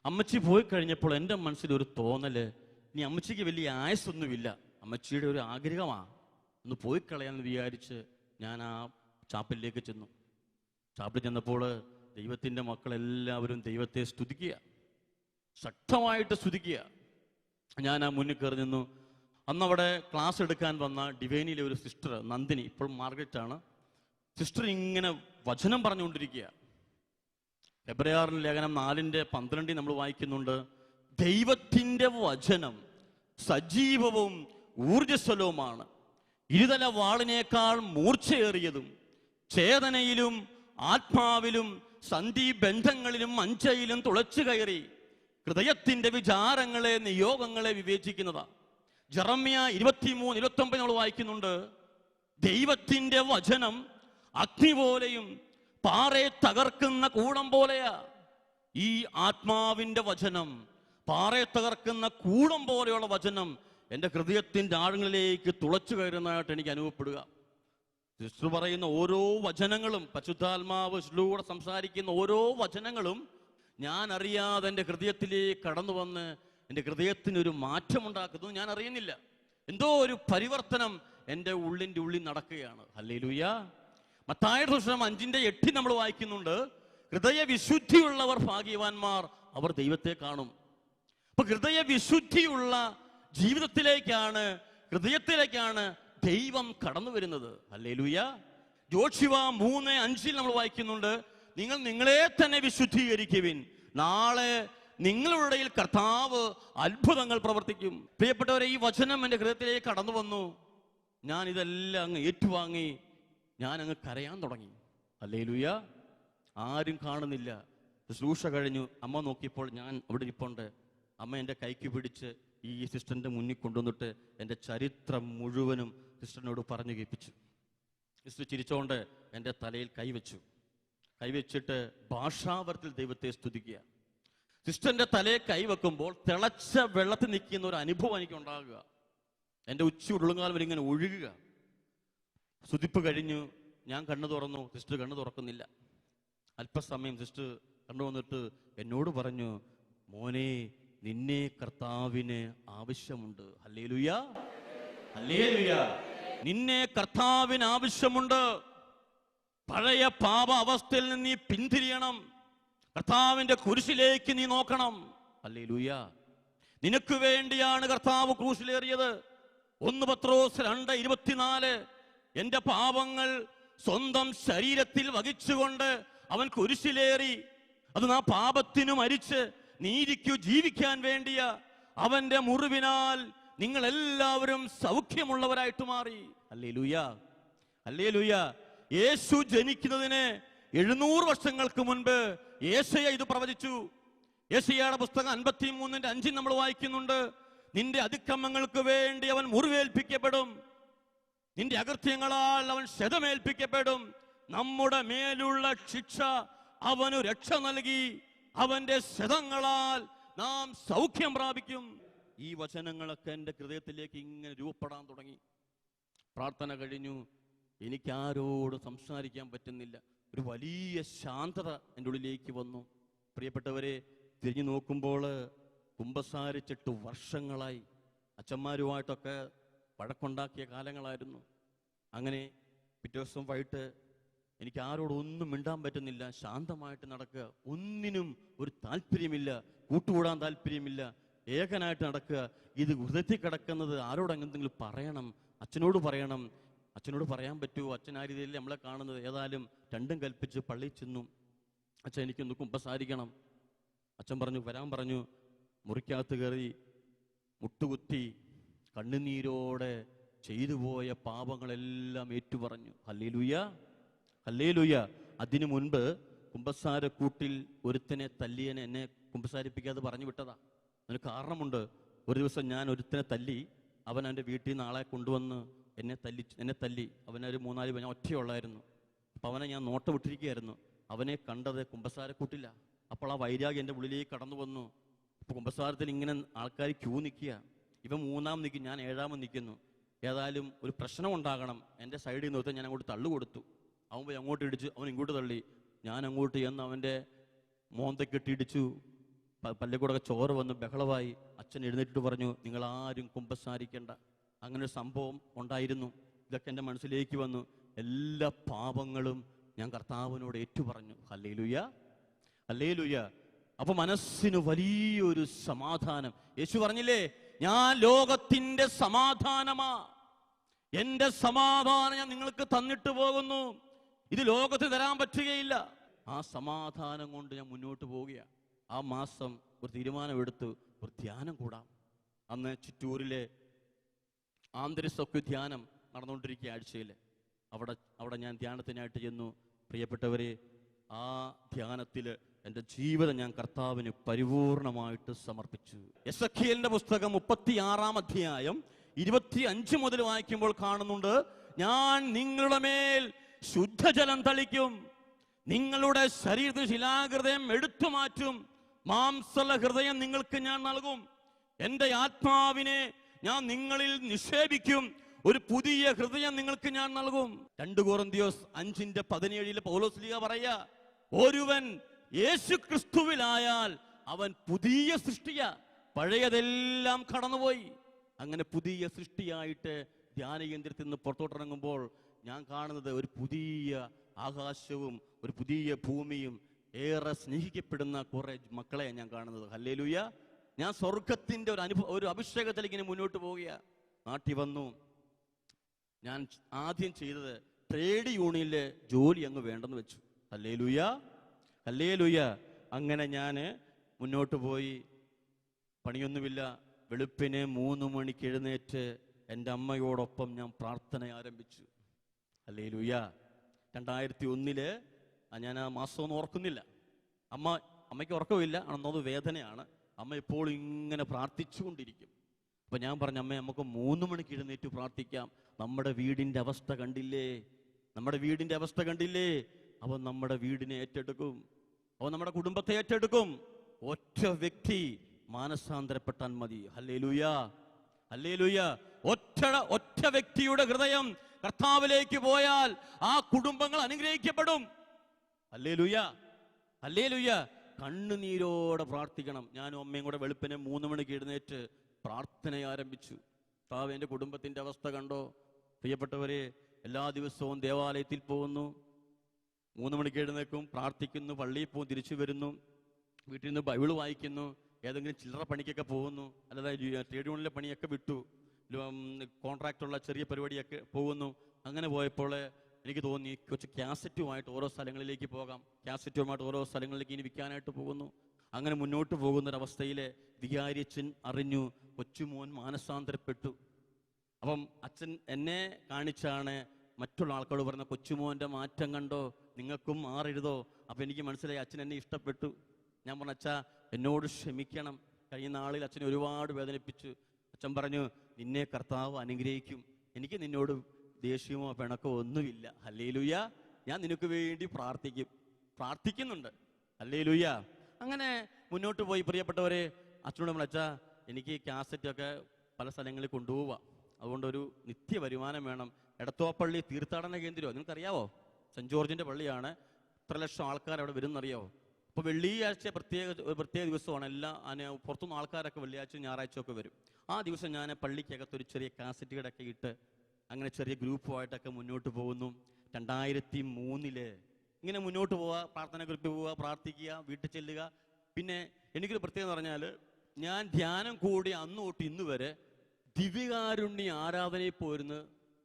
അമ്മച്ചി പോയി കഴിഞ്ഞപ്പോൾ എൻ്റെ മനസ്സിലൊരു തോന്നല്, ഇനി അമ്മച്ചിക്ക് വലിയ ആയുസ്സൊന്നുമില്ല, അമ്മച്ചിയുടെ ഒരു ആഗ്രഹമാണ് ഒന്ന് പോയി കളയാമെന്ന് വിചാരിച്ച് ഞാൻ ആ ചാപ്പലിലേക്ക് ചെന്നു. ചാപ്പലിൽ ചെന്നപ്പോൾ ദൈവത്തിൻ്റെ മക്കളെല്ലാവരും ദൈവത്തെ സ്തുതിക്കുക, ശക്തമായിട്ട് സ്തുതിക്കുക. ഞാൻ ആ മുന്നിൽ കയറി നിന്നു. അന്നവിടെ ക്ലാസ് എടുക്കാൻ വന്ന ഡിവൈനിലെ ഒരു സിസ്റ്റർ നന്ദിനി, ഇപ്പോൾ മാർഗരറ്റ് ആണ്, സിസ്റ്റർ ഇങ്ങനെ വചനം പറഞ്ഞുകൊണ്ടിരിക്കുക. എബ്രായർ ലേഖനം 4:12 നമ്മൾ വായിക്കുന്നുണ്ട്, ദൈവത്തിൻ്റെ വചനം സജീവവും ഊർജ്ജസ്വലവുമാണ്, ഇരുതല വാളിനേക്കാൾ മൂർച്ചയേറിയതും, ചേതനയിലും ആത്മാവിലും സന്ധിബന്ധങ്ങളിലും മഞ്ചയിലും തുളച്ചു കയറി ഹൃദയത്തിൻ്റെ വിചാരങ്ങളെ നിയോഗങ്ങളെ വിവേചിക്കുന്നതാ. ജെറമ്യ 23:29 നമ്മൾ വായിക്കുന്നുണ്ട്, ദൈവത്തിന്റെ വചനം അഗ്നി പോലെയും പാറയെ തകർക്കുന്ന കൂടം പോലെയാ. ഈ ആത്മാവിന്റെ വചനം, പാറയെ തകർക്കുന്ന കൂടം പോലെയുള്ള വചനം എൻ്റെ ഹൃദയത്തിൻ്റെ ആഴങ്ങളിലേക്ക് തുളച്ചു കയറുന്നതായിട്ട് എനിക്ക് അനുഭവപ്പെടുക. സിസ്റ്റർ പറയുന്ന ഓരോ വചനങ്ങളും, പരിശുദ്ധാത്മാവ് സിസ്റ്ററിലൂടെ സംസാരിക്കുന്ന ഓരോ വചനങ്ങളും ഞാൻ അറിയാതെ എൻ്റെ ഹൃദയത്തിലേക്ക് കടന്നു വന്ന് എൻ്റെ ഹൃദയത്തിനൊരു മാറ്റമുണ്ടാക്കുന്നു. ഞാൻ അറിയുന്നില്ല, എന്തോ ഒരു പരിവർത്തനം എൻ്റെ ഉള്ളിൻ്റെ ഉള്ളിൽ നടക്കുകയാണ്. ഹല്ലേലൂയ. മത്തായിയുടെ സുവിശേഷം 5:8 നമ്മൾ വായിക്കുന്നുണ്ട്, ഹൃദയവിശുദ്ധിയുള്ളവർ ഭാഗ്യവാന്മാർ, അവർ ദൈവത്തെ കാണും. അപ്പൊ ഹൃദയവിശുദ്ധിയുള്ള ജീവിതത്തിലേക്കാണ്, ഹൃദയത്തിലേക്കാണ് ദൈവം കടന്നു വരുന്നത്. ഹല്ലേലൂയ. യോശുവ 3:5 നമ്മൾ വായിക്കുന്നുണ്ട്, നിങ്ങൾ നിങ്ങളെ തന്നെ വിശുദ്ധീകരിക്കുവിൻ, നാളെ നിങ്ങളുടെ ഇടയിൽ കർത്താവ് അത്ഭുതങ്ങൾ പ്രവർത്തിക്കും. പ്രിയപ്പെട്ടവരെ, ഈ വചനം എൻ്റെ ഹൃദയത്തിലേക്ക് കടന്നു വന്നു. ഞാൻ ഇതെല്ലാം അങ്ങ് ഏറ്റുവാങ്ങി, ഞാൻ അങ്ങ് കരയാൻ തുടങ്ങി. ഹല്ലേലൂയ. ആരും കാണുന്നില്ല. ശുശ്രൂഷ കഴിഞ്ഞു, അമ്മ നോക്കിയപ്പോൾ ഞാൻ അവിടെ ഇരിപ്പുണ്ട്. അമ്മ എൻ്റെ കൈക്ക് പിടിച്ച് ഈ സിസ്റ്ററിൻ്റെ മുന്നിൽ കൊണ്ടുവന്നിട്ട് എൻ്റെ ചരിത്രം മുഴുവനും സിസ്റ്ററിനോട് പറഞ്ഞു കേൾപ്പിച്ചു. സിസ്റ്റർ ചിരിച്ചുകൊണ്ട് എൻ്റെ തലയിൽ കൈവച്ചിട്ട് ഭാഷാവരത്തിൽ ദൈവത്തെ സ്തുതിക്കുക. സിസ്റ്ററിൻ്റെ തലയിൽ കൈവെക്കുമ്പോൾ തിളച്ച വെള്ളത്തിൽ നിൽക്കുന്ന ഒരു അനുഭവം എനിക്ക് ഉണ്ടാകുക. എൻ്റെ ഉള്ളുകാലം വരെ ഇങ്ങനെ ഒഴുകുക. സ്തുതിപ്പ് കഴിഞ്ഞു, ഞാൻ കണ്ണു തുറന്നു, സിസ്റ്റർ കണ്ണു തുറക്കുന്നില്ല. അല്പസമയം സിസ്റ്റർ കണ്ണു വന്നിട്ട് എന്നോട് പറഞ്ഞു, മോനെ, നിന്നെ കർത്താവിന് ആവശ്യമുണ്ട്. Hallelujah, hallelujah. നിന്നെ കർത്താവിന് ആവശ്യമുണ്ട്. പഴയ പാപ അവസ്ഥയിൽ നിന്ന് നീ പിന്തിരിയണം. കർത്താവിന്റെ കുരിശിലേക്ക് നീ നോക്കണം. ഹല്ലേലൂയ. നിനക്ക് വേണ്ടിയാണ് കർത്താവ് ക്രൂശിലേറിയത്. 1 പത്രോസ് 2:24, എന്റെ പാപങ്ങൾ സ്വന്തം ശരീരത്തിൽ വഹിച്ചുകൊണ്ട് അവൻ കുരിശിലേറി. അത് നാ പാപത്തിനു മരിച്ച് നീതിക്കു ജീവിക്കാൻ വേണ്ടിയ അവന്റെ മുറിവിനാൽ നിങ്ങൾ എല്ലാവരും സൗഖ്യമുള്ളവരായിട്ട് മാറി. Hallelujah, hallelujah. യേശു ജനിക്കുന്നതിന് 700 വർഷങ്ങൾക്ക് മുൻപ് യേശയ്യ ഇത് പ്രവചിച്ചു. യേശയ്യയുടെ പുസ്തകം 53:5 നമ്മൾ വായിക്കുന്നുണ്ട്, നിന്റെ അതിക്രമങ്ങൾക്ക് വേണ്ടി അവൻ മുറിവേൽപ്പിക്കപ്പെടും, നിന്റെ അകൃത്യങ്ങളാൽ അവൻ ക്ഷതമേൽപ്പിക്കപ്പെടും, നമ്മുടെ മേലുള്ള ശിക്ഷ അവനു രക്ഷ നൽകി, അവന്റെ ക്ഷതങ്ങളാൽ നാം സൗഖ്യം പ്രാപിക്കും. ഈ വചനങ്ങളൊക്കെ എൻ്റെ ഹൃദയത്തിലേക്ക് ഇങ്ങനെ രൂപപ്പെടാൻ തുടങ്ങി. പ്രാർത്ഥന കഴിഞ്ഞു, എനിക്കാരോട് സംസാരിക്കാൻ പറ്റുന്നില്ല. ഒരു വലിയ ശാന്തത എൻ്റെ ഉള്ളിലേക്ക് വന്നു. പ്രിയപ്പെട്ടവരെ, തിരിഞ്ഞു നോക്കുമ്പോൾ കുമ്പസാരിച്ചിട്ട് വർഷങ്ങളായി. അച്ഛന്മാരുമായിട്ടൊക്കെ വഴക്കുണ്ടാക്കിയ കാലങ്ങളായിരുന്നു. അങ്ങനെ പിറ്റേ ദിവസം വൈകിട്ട് എനിക്ക് ആരോടൊന്നും മിണ്ടാൻ പറ്റുന്നില്ല, ശാന്തമായിട്ട് നടക്കുക, ഒന്നിനും ഒരു താല്പര്യമില്ല, കൂട്ടുകൂടാൻ താല്പര്യമില്ല, ഏകനായിട്ട് നടക്കുക. ഇത് ഹൃദയത്തിൽ കിടക്കുന്നത് ആരോടെന്തെങ്കിലും പറയണം, അച്ഛനോട് പറയണം. അച്ഛനോട് പറയാൻ പറ്റുമോ? അച്ഛൻ ആ രീതിയിൽ നമ്മളെ കാണുന്നത്. ഏതായാലും രണ്ടും കൽപ്പിച്ച് പള്ളിയിൽ ചെന്നു. അച്ഛൻ എനിക്കൊന്ന് കുമ്പസാരിക്കണം. അച്ഛൻ പറഞ്ഞു, വരാൻ പറഞ്ഞു. മുറിക്കകത്ത് കയറി മുട്ടുകുത്തി കണ്ണുനീരോടെ ചെയ്തു പോയ പാപങ്ങളെല്ലാം ഏറ്റുപറഞ്ഞു. Hallelujah, hallelujah. അതിനു മുൻപ് കുമ്പസാരക്കൂട്ടിൽ ഒരുത്തനെ തല്ലിയനെ എന്നെ കുമ്പസാരിപ്പിക്കാതെ പറഞ്ഞു വിട്ടതാ. അതിന് കാരണമുണ്ട്. ഒരു ദിവസം ഞാൻ ഒരുത്തനെ തല്ലി, അവൻ എൻ്റെ വീട്ടിൽ നിന്ന് ആളെ കൊണ്ടുവന്ന് എന്നെ തല്ലി. അവനൊരു 3-4 ഞാൻ ഒറ്റയുള്ളായിരുന്നു. അപ്പം അവനെ ഞാൻ നോട്ടം വിട്ടിരിക്കുകയായിരുന്നു. അവനെ കണ്ടത് കുമ്പസാരക്കൂട്ടില്ല. അപ്പോൾ ആ വൈരാഗ്യം എൻ്റെ ഉള്ളിലേക്ക് കടന്നു വന്നു. അപ്പോൾ കുമ്പസാരത്തിൽ ഇങ്ങനെ ആൾക്കാർ ക്യൂ നിൽക്കുക. ഇവൻ 3-ാം നിൽക്കും, ഞാൻ 7-ാമൻ നിൽക്കുന്നു. ഏതായാലും ഒരു പ്രശ്നം ഉണ്ടാകണം. എൻ്റെ സൈഡിൽ നിർത്തി ഞാൻ അങ്ങോട്ട് തള്ളു കൊടുത്തു. അവൻ പോയി അങ്ങോട്ട് ഇടിച്ചു, അവൻ ഇങ്ങോട്ട് തള്ളി. ഞാൻ അങ്ങോട്ട് ചെന്ന് അവൻ്റെ മോന്തക്കെട്ടിടിച്ചു. പള്ളിക്കൂടൊക്കെ ചോര വന്ന് ബഹളമായി. അച്ഛൻ എഴുന്നേറ്റിട്ട് പറഞ്ഞു, നിങ്ങളാരും കുമ്പസാരിക്കേണ്ട. അങ്ങനെ ഒരു സംഭവം ഉണ്ടായിരുന്നു. ഇതൊക്കെ എൻ്റെ മനസ്സിലേക്ക് വന്നു. എല്ലാ പാപങ്ങളും ഞാൻ കർത്താവിനോട് ഏറ്റുപറഞ്ഞു. Hallelujah, hallelujah. അപ്പൊ മനസ്സിന് വലിയൊരു സമാധാനം. യേശു പറഞ്ഞില്ലേ, ഞാൻ ലോകത്തിന്റെ സമാധാനമാ, എന്റെ സമാധാനം ഞാൻ നിങ്ങൾക്ക് തന്നിട്ട് പോകുന്നു, ഇത് ലോകത്തിന് തരാൻ പറ്റുകയില്ല. ആ സമാധാനം കൊണ്ട് ഞാൻ മുന്നോട്ട് പോവുകയാണ്. ആ മാസം ഒരു തീരുമാനമെടുത്ത് ഒരു ധ്യാനം കൂടാം. അന്ന് ചിറ്റൂരിലെ ആന്തരിസൗഖ്യ ധ്യാനം നടന്നുകൊണ്ടിരിക്കുക ആഴ്ചയിൽ. അവിടെ ഞാൻ ധ്യാനത്തിനായിട്ട് ചെന്നു. പ്രിയപ്പെട്ടവരെ, ആ ധ്യാനത്തിൽ എൻ്റെ ജീവിതം ഞാൻ കർത്താവിന് പരിപൂർണമായിട്ട് സമർപ്പിച്ചു. എസെക്കിയേലിന്റെ പുസ്തകം 36-ാം അധ്യായം 25 മുതൽ വായിക്കുമ്പോൾ കാണുന്നുണ്ട്, ഞാൻ നിങ്ങളുടെ മേൽ ശുദ്ധജലം തളിക്കും, നിങ്ങളുടെ ശരീരത്തിൽ ശിലാഹൃദയം എടുത്തു മാറ്റും, മാംസള ഹൃദയം നിങ്ങൾക്ക് ഞാൻ നൽകും, എൻ്റെ ആത്മാവിനെ ഞാൻ നിങ്ങളിൽ നിക്ഷേപിക്കും, ഒരു പുതിയ ഹൃദയം നിങ്ങൾക്ക് ഞാൻ നൽകും. 2 കൊരിന്ത്യർ 5:17 പൗലോസ് പറയാ, ഒരുവൻ യേശു ക്രിസ്തുവിലായാൽ അവൻ പുതിയ സൃഷ്ടിയാ, പഴയതെല്ലാം കടന്നുപോയി. അങ്ങനെ പുതിയ സൃഷ്ടിയായിട്ട് ധ്യാന കേന്ദ്രത്തിൽ നിന്ന് പുറത്തോട്ടിറങ്ങുമ്പോൾ ഞാൻ കാണുന്നത് ഒരു പുതിയ ആകാശവും ഒരു പുതിയ ഭൂമിയും ഏറെ സ്നേഹിക്കപ്പെടുന്ന കുറെ മക്കളെ ഞാൻ കാണുന്നത്. ഹല്ലേലൂയ. ഞാൻ സ്വർഗത്തിന്റെ ഒരു അഭിഷേകത്തിൽ ഇങ്ങനെ മുന്നോട്ട് പോവുക. നാട്ടിൽ വന്നു. ഞാൻ ആദ്യം ചെയ്തത് ട്രേഡ് യൂണിയനിലെ ജോലി അങ്ങ് വേണ്ടെന്ന് വെച്ചു. Hallelujah, hallelujah. അങ്ങനെ ഞാൻ മുന്നോട്ട് പോയി. പണിയൊന്നുമില്ല. വെളുപ്പിന് 3 മണിക്ക് എഴുന്നേറ്റ് എൻ്റെ അമ്മയോടൊപ്പം ഞാൻ പ്രാർത്ഥന ആരംഭിച്ചു. ഹല്ലേലൂയ. 2001 ഞാൻ ആ മാസമൊന്നും ഓർക്കുന്നില്ല. അമ്മയ്ക്ക് ഉറക്കമില്ല, അന്നത് വേദനയാണ്. അമ്മ ഇപ്പോൾ ഇങ്ങനെ പ്രാർത്ഥിച്ചുകൊണ്ടിരിക്കും. അപ്പം ഞാൻ പറഞ്ഞു, അമ്മേ നമുക്ക് 3 മണിക്ക് എഴുന്നേറ്റ് പ്രാർത്ഥിക്കാം. നമ്മുടെ വീടിൻ്റെ അവസ്ഥ കണ്ടില്ലേ, നമ്മുടെ വീടിൻ്റെ അവസ്ഥ കണ്ടില്ലേ. അവൻ നമ്മുടെ വീടിനെ ഏറ്റെടുക്കും, അവൻ നമ്മുടെ കുടുംബത്തെ ഏറ്റെടുക്കും. ഒറ്റ വ്യക്തി മാനസാന്തരപ്പെട്ടാൻ മതി. Hallelujah, hallelujah. ഒറ്റ വ്യക്തിയുടെ ഹൃദയം കർത്താവിലേക്ക് പോയാൽ ആ കുടുംബങ്ങൾ അനുഗ്രഹിക്കപ്പെടും. Hallelujah, hallelujah. കണ്ണുനീരോടെ പ്രാർത്ഥിക്കണം. ഞാനും അമ്മയും കൂടെ വെളുപ്പിനെ 3 മണിക്ക് എഴുന്നേറ്റ് പ്രാർത്ഥന ആരംഭിച്ചു. കർത്താവ്, എൻ്റെ കുടുംബത്തിൻ്റെ അവസ്ഥ കണ്ടോ? പ്രിയപ്പെട്ടവരെ, എല്ലാ ദിവസവും ദേവാലയത്തിൽ പോകുന്നു, 3 മണിക്ക് എഴുന്നേക്കും, പ്രാർത്ഥിക്കുന്നു, പള്ളിയിൽ പോകും, തിരിച്ചു വരുന്നു, വീട്ടിൽ നിന്ന് ബൈബിൾ വായിക്കുന്നു, ഏതെങ്കിലും ചില്ലറ പണിക്കൊക്കെ പോകുന്നു, അല്ലാതെ ട്രേഡ് യൂണിയനിലെ പണിയൊക്കെ വിട്ടു, കോൺട്രാക്റ്റുള്ള ചെറിയ പരിപാടിയൊക്കെ പോകുന്നു. അങ്ങനെ പോയപ്പോൾ എനിക്ക് തോന്നി കുറച്ച് കാസറ്റുമായിട്ട് ഓരോ സ്ഥലങ്ങളിലേക്ക് പോകാം. കാസറ്റുമായിട്ട് ഓരോ സ്ഥലങ്ങളിലേക്ക് ഇനി വിൽക്കാനായിട്ട് പോകുന്നു. അങ്ങനെ മുന്നോട്ട് പോകുന്നൊരവസ്ഥയിൽ വികാരിയച്ഛൻ അറിഞ്ഞു കൊച്ചുമോൻ മാനസാന്തരപ്പെട്ടു. അപ്പം അച്ഛൻ എന്നെ കാണിച്ചാണ് മറ്റുള്ള ആൾക്കാരോട് പറഞ്ഞ, കൊച്ചുമോൻ്റെ മാറ്റം കണ്ടോ, നിങ്ങൾക്കും മാറരുതോ? അപ്പം എനിക്ക് മനസ്സിലായി അച്ഛൻ എന്നെ ഇഷ്ടപ്പെട്ടു. ഞാൻ പറഞ്ഞു, അച്ഛാ എന്നോട് ക്ഷമിക്കണം, കഴിഞ്ഞ നാളിൽ അച്ഛനെ ഒരുപാട് വേദനിപ്പിച്ചു. അച്ഛൻ പറഞ്ഞു, നിന്നെ കർത്താവ് അനുഗ്രഹിക്കും, എനിക്ക് നിന്നോട് ദേഷ്യമോ പിണക്കോ ഒന്നുമില്ല. ഹല്ലേലൂയ. ഞാൻ നിനക്ക് വേണ്ടി പ്രാർത്ഥിക്കുന്നുണ്ട്. ഹല്ലേലൂയ. അങ്ങനെ മുന്നോട്ട് പോയി. പ്രിയപ്പെട്ടവരെ, അച്ഛനോട് പറഞ്ഞു, അച്ഛാ എനിക്ക് കാസറ്റൊക്കെ പല സ്ഥലങ്ങളിൽ കൊണ്ടുപോവുക, അതുകൊണ്ടൊരു നിത്യ വരുമാനം വേണം. എടത്തോപ്പള്ളി തീർത്ഥാടന കേന്ദ്രമോ, നിങ്ങൾക്കറിയാവോ? സെൻറ്റ് ജോർജിൻ്റെ പള്ളിയാണ്. എത്ര ലക്ഷം ആൾക്കാർ അവിടെ വരുമെന്നറിയാവോ? അപ്പോൾ വെള്ളിയാഴ്ച പ്രത്യേക ദിവസമാണ്. പുറത്തുനിന്ന് ആൾക്കാരൊക്കെ വെള്ളിയാഴ്ച ഞായറാഴ്ചയൊക്കെ വരും. ആ ദിവസം ഞാൻ പള്ളിക്കകത്തൊരു ചെറിയ കാസറ്റുകളൊക്കെ ഇട്ട് അങ്ങനെ ചെറിയ ഗ്രൂപ്പുമായിട്ടൊക്കെ മുന്നോട്ട് പോകുന്നു. 2003 ഇങ്ങനെ മുന്നോട്ട് പോവുക, പ്രാർത്ഥന ഗ്രൂപ്പിൽ പോവുക, പ്രാർത്ഥിക്കുക, വീട്ടിൽ ചെല്ലുക. പിന്നെ എനിക്കൊരു പ്രത്യേകത പറഞ്ഞാൽ, ഞാൻ ധ്യാനം കൂടി അന്ന് തൊട്ട് ഇന്ന് വരെ ദിവ്യകാരുണ്യ ആരാധനയിൽ പോയിരുന്ന്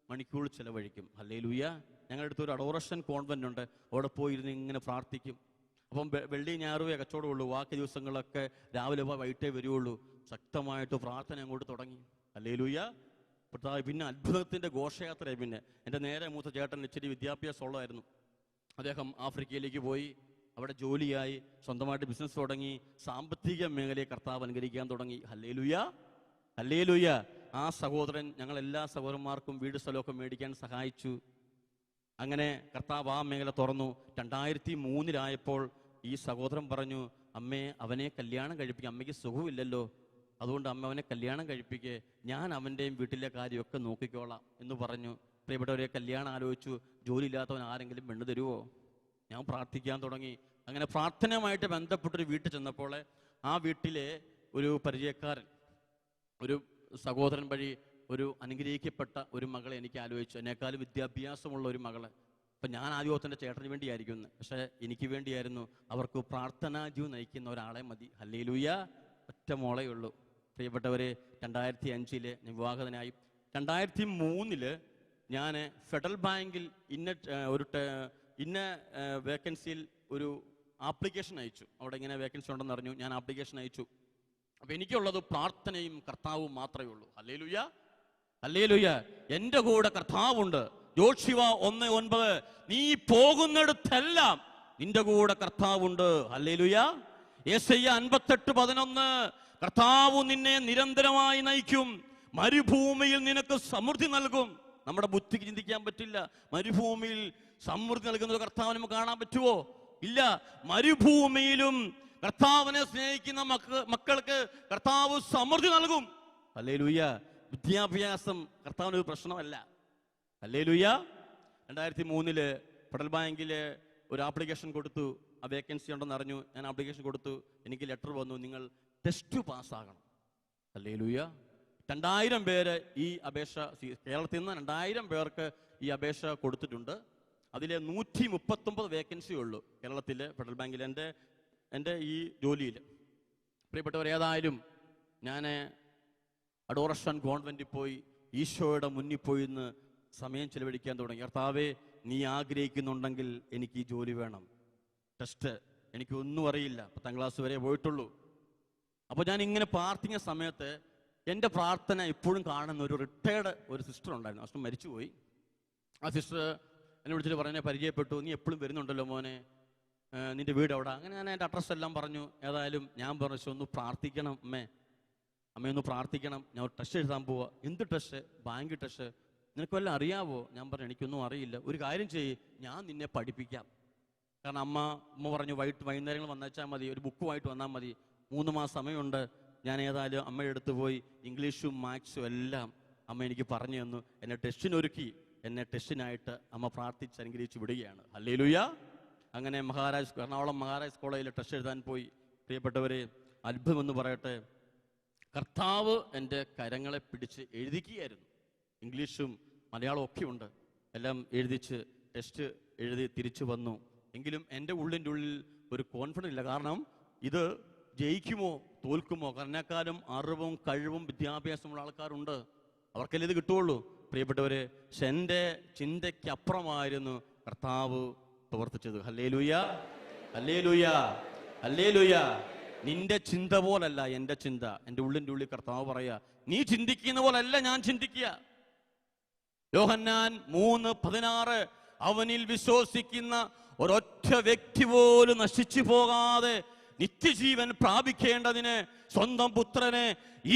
മണിക്കൂർ ചിലവഴിക്കും. ഹല്ലേലൂയ. ഞങ്ങളുടെ അടുത്തൊരു അഡോറേഷൻ കോൺവെന്റ് ഉണ്ട്, അവിടെ പോയിരുന്ന് ഇങ്ങനെ പ്രാർത്ഥിക്കും. അപ്പം വെള്ളി ഞായറുവേ കച്ചവടമുള്ളൂ, ബാക്കി ദിവസങ്ങളൊക്കെ രാവിലെ വൈകിട്ടേ വരുള്ളൂ. ശക്തമായിട്ട് പ്രാർത്ഥന അങ്ങോട്ട് തുടങ്ങി. ഹല്ലേലൂയ. പിന്നെ അത്ഭുതത്തിൻ്റെ ഘോഷയാത്ര. പിന്നെ എൻ്റെ നേരെ മൂത്ത ചേട്ടൻ ഇച്ചിരി വിദ്യാഭ്യാസം ഉള്ളതായിരുന്നു. അദ്ദേഹം ആഫ്രിക്കയിലേക്ക് പോയി, അവിടെ ജോലിയായി, സ്വന്തമായിട്ട് ബിസിനസ് തുടങ്ങി, സാമ്പത്തിക മേഖലയെ കർത്താവ് അനുകരിക്കാൻ തുടങ്ങി. Hallelujah, hallelujah. ആ സഹോദരൻ ഞങ്ങളെല്ലാ സഹോദരന്മാർക്കും വീട് സ്ഥലമൊക്കെ മേടിക്കാൻ സഹായിച്ചു. അങ്ങനെ കർത്താവ് ആ മേഖല തുറന്നു. 2003 ഈ സഹോദരൻ പറഞ്ഞു, അമ്മേ അവനെ കല്യാണം കഴിപ്പിക്കുക, അമ്മയ്ക്ക് സുഖമില്ലല്ലോ, അതുകൊണ്ട് അമ്മ അവനെ കല്യാണം കഴിപ്പിക്കുക, ഞാൻ അവൻ്റെയും വീട്ടിലെ കാര്യമൊക്കെ നോക്കിക്കോളാം എന്ന് പറഞ്ഞു. പ്രിയപ്പെട്ടവരെ, കല്യാണം ആലോചിച്ചു. ജോലി ഇല്ലാത്തവൻ ആരെങ്കിലും പെണ്ണ് തരുമോ? ഞാൻ പ്രാർത്ഥിക്കാൻ തുടങ്ങി. അങ്ങനെ പ്രാർത്ഥനയുമായിട്ട് ബന്ധപ്പെട്ടൊരു വീട്ടിൽ ചെന്നപ്പോൾ ആ വീട്ടിലെ ഒരു പരിചയക്കാരൻ, ഒരു സഹോദരൻ വഴി ഒരു അനുഗ്രഹിക്കപ്പെട്ട ഒരു മകളെ എനിക്ക് ആലോചിച്ചു. എന്നെക്കാളും വിദ്യാഭ്യാസമുള്ള ഒരു മകളെ. അപ്പം ഞാൻ ആദ്യമൊത്തൻ്റെ ചേട്ടന് വേണ്ടിയായിരിക്കുന്നു, പക്ഷേ എനിക്ക് വേണ്ടിയായിരുന്നു. അവർക്ക് പ്രാർത്ഥനാ ജീവൻ നയിക്കുന്ന ഒരാളെ മതി. ഹല്ലേലൂയ. ഒറ്റ മോളേ ഉള്ളൂ. പ്രിയപ്പെട്ടവരെ, 2005 ഞാൻ വിവാഹിതനായി. 2003 ഞാൻ ഫെഡറൽ ബാങ്കിൽ ഇന്ന വേക്കൻസിയിൽ ഒരു ആപ്ലിക്കേഷൻ അയച്ചു. അവിടെ ഇങ്ങനെ വേക്കൻസി ഉണ്ടെന്ന് അറിഞ്ഞു. ഞാൻ ആപ്ലിക്കേഷൻ അയച്ചു. അപ്പം എനിക്കുള്ളത് പ്രാർത്ഥനയും കർത്താവും മാത്രമേ ഉള്ളൂ. Hallelujah, hallelujah. എൻ്റെ കൂടെ കർത്താവുണ്ട്. യോശുവ 1:9, നീ പോകുന്നിടത്തെല്ലാം നിന്റെ കൂടെ കർത്താവുണ്ട്. ഹല്ലേലൂയ. യെശയ്യാ 58:11, കർത്താവ് നിന്നെ നിരന്തരമായി നയിക്കും, മരുഭൂമിയിൽ നിനക്ക് സമൃദ്ധി നൽകും. നമ്മുടെ ബുദ്ധിക്ക് ചിന്തിക്കാൻ പറ്റില്ല. മരുഭൂമിയിൽ സമൃദ്ധി നൽകുന്ന കർത്താവ് നമുക്ക് കാണാൻ പറ്റുമോ? ഇല്ല. മരുഭൂമിയിലും കർത്താവിനെ സ്നേഹിക്കുന്ന മക്കൾക്ക് കർത്താവ് സമൃദ്ധി നൽകും. ഹല്ലേലൂയ. വിദ്യാഭ്യാസം കർത്താവിന് ഒരു പ്രശ്നമല്ല. ഹല്ലേലൂയ. 2003 ഫെഡറൽ ബാങ്കിൽ ഒരു ആപ്ലിക്കേഷൻ കൊടുത്തു. ആ വേക്കൻസി ഉണ്ടെന്ന് അറിഞ്ഞു. ഞാൻ ആപ്ലിക്കേഷൻ കൊടുത്തു. എനിക്ക് ലെറ്റർ വന്നു, നിങ്ങൾ ടെസ്റ്റ് പാസ്സാകണം. ഹല്ലേലൂയ. 2000 പേര് ഈ അപേക്ഷ, കേരളത്തിൽ നിന്ന് 2000 പേർക്ക് ഈ അപേക്ഷ കൊടുത്തിട്ടുണ്ട്. അതിൽ 139 വേക്കൻസി ഉള്ളൂ കേരളത്തിൽ ഫെഡറൽ ബാങ്കിൽ എൻ്റെ ഈ ജോലിയിൽ. പ്രിയപ്പെട്ടവർ, ഏതായാലും ഞാൻ അഡോറഷൻ കോൺവെന്റിൽ പോയി ഈശോയുടെ മുന്നിൽ പോയി ഇന്ന് സമയം ചെലവഴിക്കാൻ തുടങ്ങി. കർത്താവേ, നീ ആഗ്രഹിക്കുന്നുണ്ടെങ്കിൽ എനിക്ക് ഈ ജോലി വേണം. ടെസ്റ്റ് എനിക്കൊന്നും അറിയില്ല, 10ാം ക്ലാസ് വരെ പോയിട്ടുള്ളൂ. അപ്പോൾ ഞാൻ ഇങ്ങനെ പ്രാർത്ഥിക്കുന്ന സമയത്ത് എൻ്റെ പ്രാർത്ഥന ഇപ്പോഴും കാണുന്ന ഒരു റിട്ടയർഡ് ഒരു സിസ്റ്റർ ഉണ്ടായിരുന്നു. സിസ്റ്റർ മരിച്ചുപോയി. ആ സിസ്റ്റർ എന്നെ വിളിച്ചിട്ട് പറഞ്ഞെ പരിചയപ്പെട്ടു. നീ എപ്പോഴും വരുന്നുണ്ടല്ലോ മോനെ, നിന്റെ വീട് എവിടെ? അങ്ങനെ ഞാൻ എൻ്റെ അഡ്രസ്സ് എല്ലാം പറഞ്ഞു. ഏതായാലും ഞാൻ പറഞ്ഞു, ഒന്ന് പ്രാർത്ഥിക്കണം അമ്മയൊന്ന് പ്രാർത്ഥിക്കണം. ഞാൻ ഒരു ടെസ്റ്റ് എഴുതാൻ പോവാ. എന്ത് ടെസ്റ്റ്? Bank test. നിനക്ക് വല്ലതും അറിയാവോ? ഞാൻ പറഞ്ഞു, എനിക്കൊന്നും അറിയില്ല. ഒരു കാര്യം ചെയ്യ്, ഞാൻ നിന്നെ പഠിപ്പിക്കാം. കാരണം അമ്മ പറഞ്ഞു, വൈകുന്നേരങ്ങൾ വന്നേച്ചാൽ മതി, ഒരു ബുക്കുമായിട്ട് വന്നാൽ മതി, 3 മാസം സമയമുണ്ട്. ഞാൻ ഏതായാലും അമ്മയുടെ അടുത്ത് പോയി ഇംഗ്ലീഷും മാത്സും എല്ലാം അമ്മ എനിക്ക് പറഞ്ഞു തന്നു. എന്നെ ടെസ്റ്റിനൊരുക്കി. എന്നെ ടെസ്റ്റിനായിട്ട് അമ്മ പ്രാർത്ഥിച്ച് അനുഗ്രഹിച്ച് വിടുകയാണ്. ഹല്ലേലൂയ. അങ്ങനെ എറണാകുളം മഹാരാജ് കോളേജിൽ ടെസ്റ്റ് എഴുതാൻ പോയി. പ്രിയപ്പെട്ടവരെ, അത്ഭുതമെന്ന് പറയട്ടെ, കർത്താവ് എൻ്റെ കരങ്ങളെ പിടിച്ച് എഴുതിക്കുകയായിരുന്നു. ഇംഗ്ലീഷും മലയാളവും ഒക്കെ ഉണ്ട്. എല്ലാം എഴുതിച്ച് ടെസ്റ്റ് എഴുതി തിരിച്ചു വന്നു. എങ്കിലും എൻ്റെ ഉള്ളിൻ്റെ ഉള്ളിൽ ഒരു കോൺഫിഡൻസ് ഇല്ല. കാരണം ഇത് ജയിക്കുമോ തോൽക്കുമോ? കാരണക്കാരും അറിവും കഴിവും വിദ്യാഭ്യാസമുള്ള ആൾക്കാരുണ്ട്, അവർക്കല്ലേ ഇത് കിട്ടുകയുള്ളൂ. പ്രിയപ്പെട്ടവരെ, എൻ്റെ ചിന്തയ്ക്കപ്പുറമായിരുന്നു കർത്താവ് പ്രവർത്തിച്ചത്. Hallelujah, hallelujah, hallelujah. നിന്റെ ചിന്ത പോലല്ല എൻ്റെ ചിന്ത. എൻ്റെ ഉള്ളിൻ്റെ ഉള്ളിൽ കർത്താവ് പറയാ, നീ ചിന്തിക്കുന്ന പോലല്ല ഞാൻ ചിന്തിക്കുക. യോഹന്നാൻ 3:16, അവനിൽ വിശ്വസിക്കുന്ന ഒരൊറ്റ വ്യക്തി പോലും നശിച്ചു പോകാതെ നിത്യജീവൻ പ്രാപിക്കേണ്ടതിന് സ്വന്തം പുത്രനെ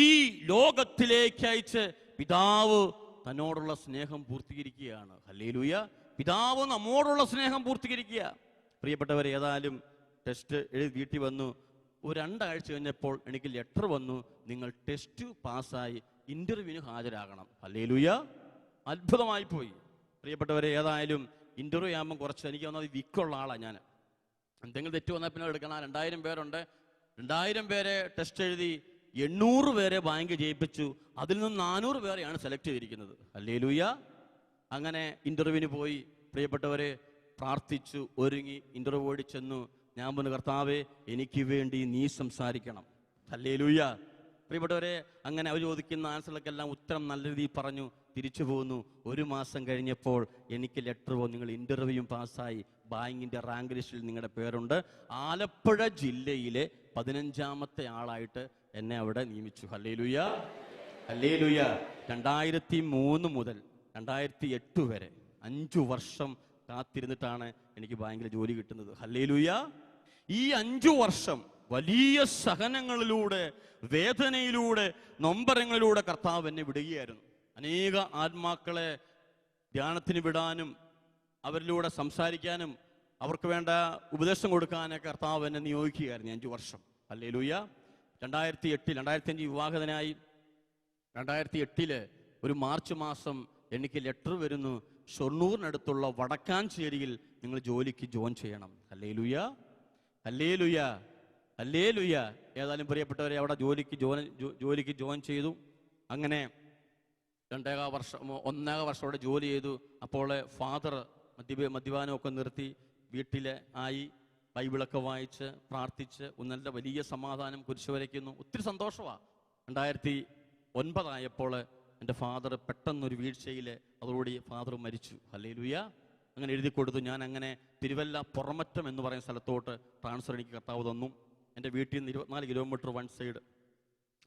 ഈ ലോകത്തിലേക്ക് അയച്ച് പിതാവ് തന്നോടുള്ള സ്നേഹം പൂർത്തീകരിക്കുകയാണ്. ഹല്ലേലൂയ. പിതാവ് നമ്മോടുള്ള സ്നേഹം പൂർത്തീകരിക്കുക. പ്രിയപ്പെട്ടവരെ, ഏതായാലും ടെസ്റ്റ് എഴുതി വീട്ടിൽ വന്നു. ഒരു 2 ആഴ്ച കഴിഞ്ഞപ്പോൾ എനിക്ക് ലെറ്റർ വന്നു, നിങ്ങൾ ടെസ്റ്റ് പാസ്സായി, ഇന്റർവ്യൂവിന് ഹാജരാകണം. ഹല്ലേലൂയ. അത്ഭുതമായി പോയി. പ്രിയപ്പെട്ടവരെ, ഏതായാലും ഇന്റർവ്യൂ ആകുമ്പോൾ കുറച്ച് എനിക്ക് വന്നത് വിക്കുള്ള ആളാണ് ഞാൻ. എന്തെങ്കിലും തെറ്റ് വന്നാൽ പിന്നെ എടുക്കണം. 2000 പേരുണ്ട്. 2000 പേരെ ടെസ്റ്റ് എഴുതി 800 പേരെ ബാങ്ക് ജയിപ്പിച്ചു. അതിൽ നിന്ന് 400 പേരെയാണ് സെലക്ട് ചെയ്തിരിക്കുന്നത്. ഹല്ലേലൂയ. അങ്ങനെ ഇന്റർവ്യൂവിന് പോയി. പ്രിയപ്പെട്ടവരെ, പ്രാർത്ഥിച്ചു, ഒരുങ്ങി ഇന്റർവ്യൂ ഓടി ചെന്നു. ഞാൻ പറഞ്ഞു, കർത്താവേ, എനിക്ക് വേണ്ടി നീ സംസാരിക്കണം. ഹല്ലേലൂയ. പ്രിയപ്പെട്ടവരെ, അങ്ങനെ അവർ ചോദിക്കുന്ന ആൻസറിലേക്കെല്ലാം ഉത്തരം നല്ല രീതിയിൽ പറഞ്ഞു തിരിച്ചു പോകുന്നു. 1 മാസം കഴിഞ്ഞപ്പോൾ എനിക്ക് ലെറ്റർ വന്നു, നിങ്ങൾ ഇന്റർവ്യൂവും പാസ്സായി, ബാങ്കിന്റെ റാങ്ക് ലിസ്റ്റിൽ നിങ്ങളുടെ പേരുണ്ട്. ആലപ്പുഴ ജില്ലയിലെ 15ാമത്തെ ആളായിട്ട് എന്നെ അവിടെ നിയമിച്ചു. Hallelujah, hallelujah. 2003 മുതൽ 2008 വരെ 5 വർഷം കാത്തിരുന്നിട്ടാണ് എനിക്ക് ബാങ്കിൽ ജോലി കിട്ടുന്നത്. ഹല്ലേലൂയ. ഈ 5 വർഷം വലിയ സഹനങ്ങളിലൂടെ, വേദനയിലൂടെ, നൊമ്പരങ്ങളിലൂടെ കർത്താവ് എന്നെ വിടുകയായിരുന്നു. അനേക ആത്മാക്കളെ ധ്യാനത്തിന് വിടാനും അവരിലൂടെ സംസാരിക്കാനും അവർക്ക് വേണ്ട ഉപദേശം കൊടുക്കാനൊക്കെ കർത്താവ് എന്നെ നിയോഗിക്കുകയായിരുന്നു 5 വർഷം. ഹല്ലേലൂയ. 2005 വിവാഹിതനായി. 2008 ഒരു മാർച്ച് മാസം എനിക്ക് ലെറ്റർ വരുന്നു, ഷൊർണൂറിനടുത്തുള്ള വടക്കാഞ്ചേരിയിൽ നിങ്ങൾ ജോലിക്ക് ജോയിൻ ചെയ്യണം. Hallelujah, hallelujah, hallelujah. ഏതായാലും പ്രിയപ്പെട്ടവരെ, അവിടെ ജോലിക്ക് ജോയിൻ ചെയ്തു. അങ്ങനെ 1.5 വർഷം അവിടെ ജോലി ചെയ്തു. അപ്പോൾ ഫാദർ മദ്യപാനമൊക്കെ നിർത്തി വീട്ടിൽ ആയി, ബൈബിളൊക്കെ വായിച്ച് പ്രാർത്ഥിച്ച് നല്ല വലിയ സമാധാനം കുരിശ് വരയ്ക്കുന്നു. ഒത്തിരി സന്തോഷമാണ്. 2009 ആയപ്പോൾ എൻ്റെ ഫാദർ പെട്ടെന്നൊരു വീഴ്ചയിൽ അതോടുകൂടി ഫാദർ മരിച്ചു. ഹല്ലേലൂയ. അങ്ങനെ എഴുതി കൊടുത്തു. ഞാൻ അങ്ങനെ തിരുവല്ല പുറമറ്റം എന്ന് പറയുന്ന സ്ഥലത്തോട്ട് ട്രാൻസ്ഫർ എനിക്ക് കർത്താവ് തന്നു. എൻ്റെ വീട്ടിൽ നിന്ന് 24 കിലോമീറ്റർ വൺ സൈഡ്.